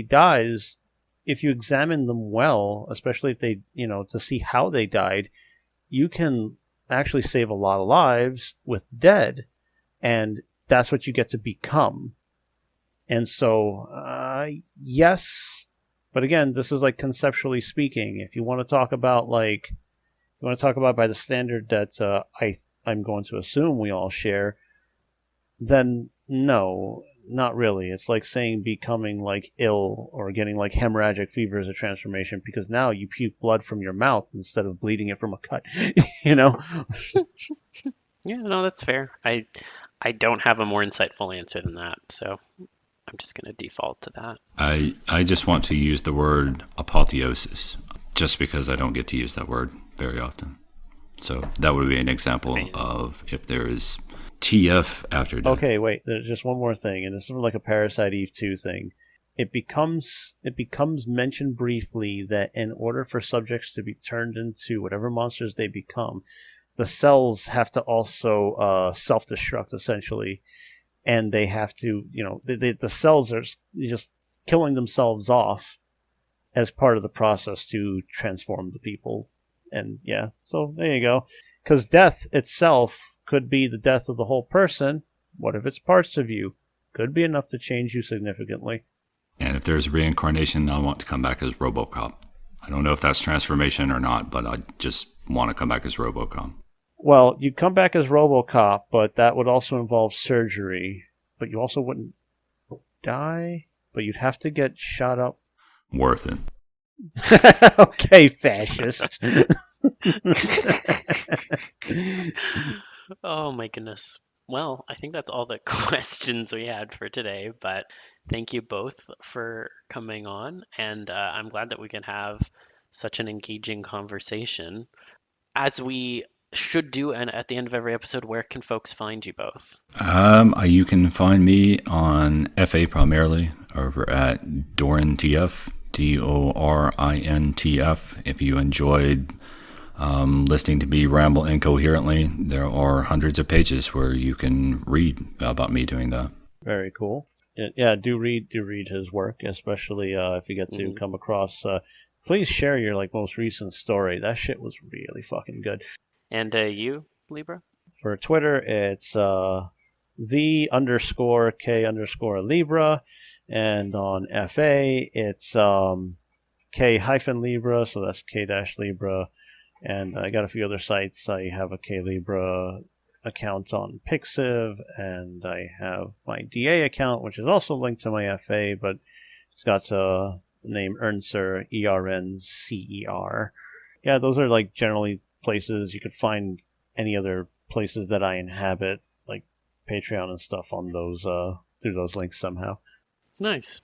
dies, if you examine them well, especially if they, to see how they died, you can actually save a lot of lives with the dead, and that's what you get to become. And so, yes, but again, this is like conceptually speaking. If you want to talk about by the standard that I'm going to assume we all share, then no, not really. It's like saying becoming like ill or getting like hemorrhagic fever as a transformation, because now you puke blood from your mouth instead of bleeding it from a cut. Yeah, no, that's fair. I don't have a more insightful answer than that, so I'm just going to default to that. I just want to use the word apotheosis just because I don't get to use that word very often. So that would be an example of if there is TF after death. Okay, wait. There's just one more thing, and it's sort of like a Parasite Eve 2 thing. It becomes mentioned briefly that in order for subjects to be turned into whatever monsters they become, the cells have to also self-destruct, essentially, and they have to, the cells are just killing themselves off as part of the process to transform the people. And yeah, so there you go. Because death itself could be the death of the whole person. What if it's parts of you? Could be enough to change you significantly. And if there's reincarnation, I want to come back as RoboCop. I don't know if that's transformation or not, but I just want to come back as RoboCop. Well, you'd come back as RoboCop, but that would also involve surgery. But you also wouldn't die, but you'd have to get shot up. Worth it. Okay, fascist. Oh my goodness. Well, I think that's all the questions we had for today, but thank you both for coming on, and I'm glad that we can have such an engaging conversation. As we should do, and at the end of every episode, where can folks find you both? You can find me on FA primarily over at DorinTF, DorinTF. If you enjoyed listening to me ramble incoherently, there are hundreds of pages where you can read about me doing that. Very cool. Yeah, do read his work, especially if you get to come across. Please share your most recent story. That shit was really fucking good. And you, Libra? For Twitter, it's the_K_Libra, and on FA, it's K-Libra, so that's K-Libra, and I got a few other sites. I have a K-Libra account on Pixiv, and I have my DA account, which is also linked to my FA, but it's got a name Erncer, ERNCER. Yeah, those are generally places you could find any other places that I inhabit, like Patreon and stuff, on those through those links somehow. Nice.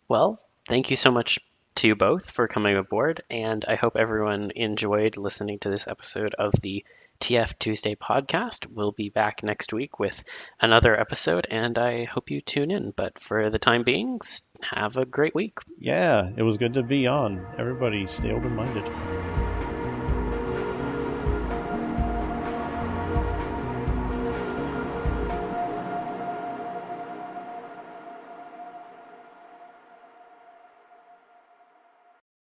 Well, thank you so much to you both for coming aboard, and I hope everyone enjoyed listening to this episode of the TF Tuesday Podcast. We'll be back next week with another episode, and I hope you tune in. But for the time being, have a great week. Yeah, it was good to be on. Everybody stay open-minded.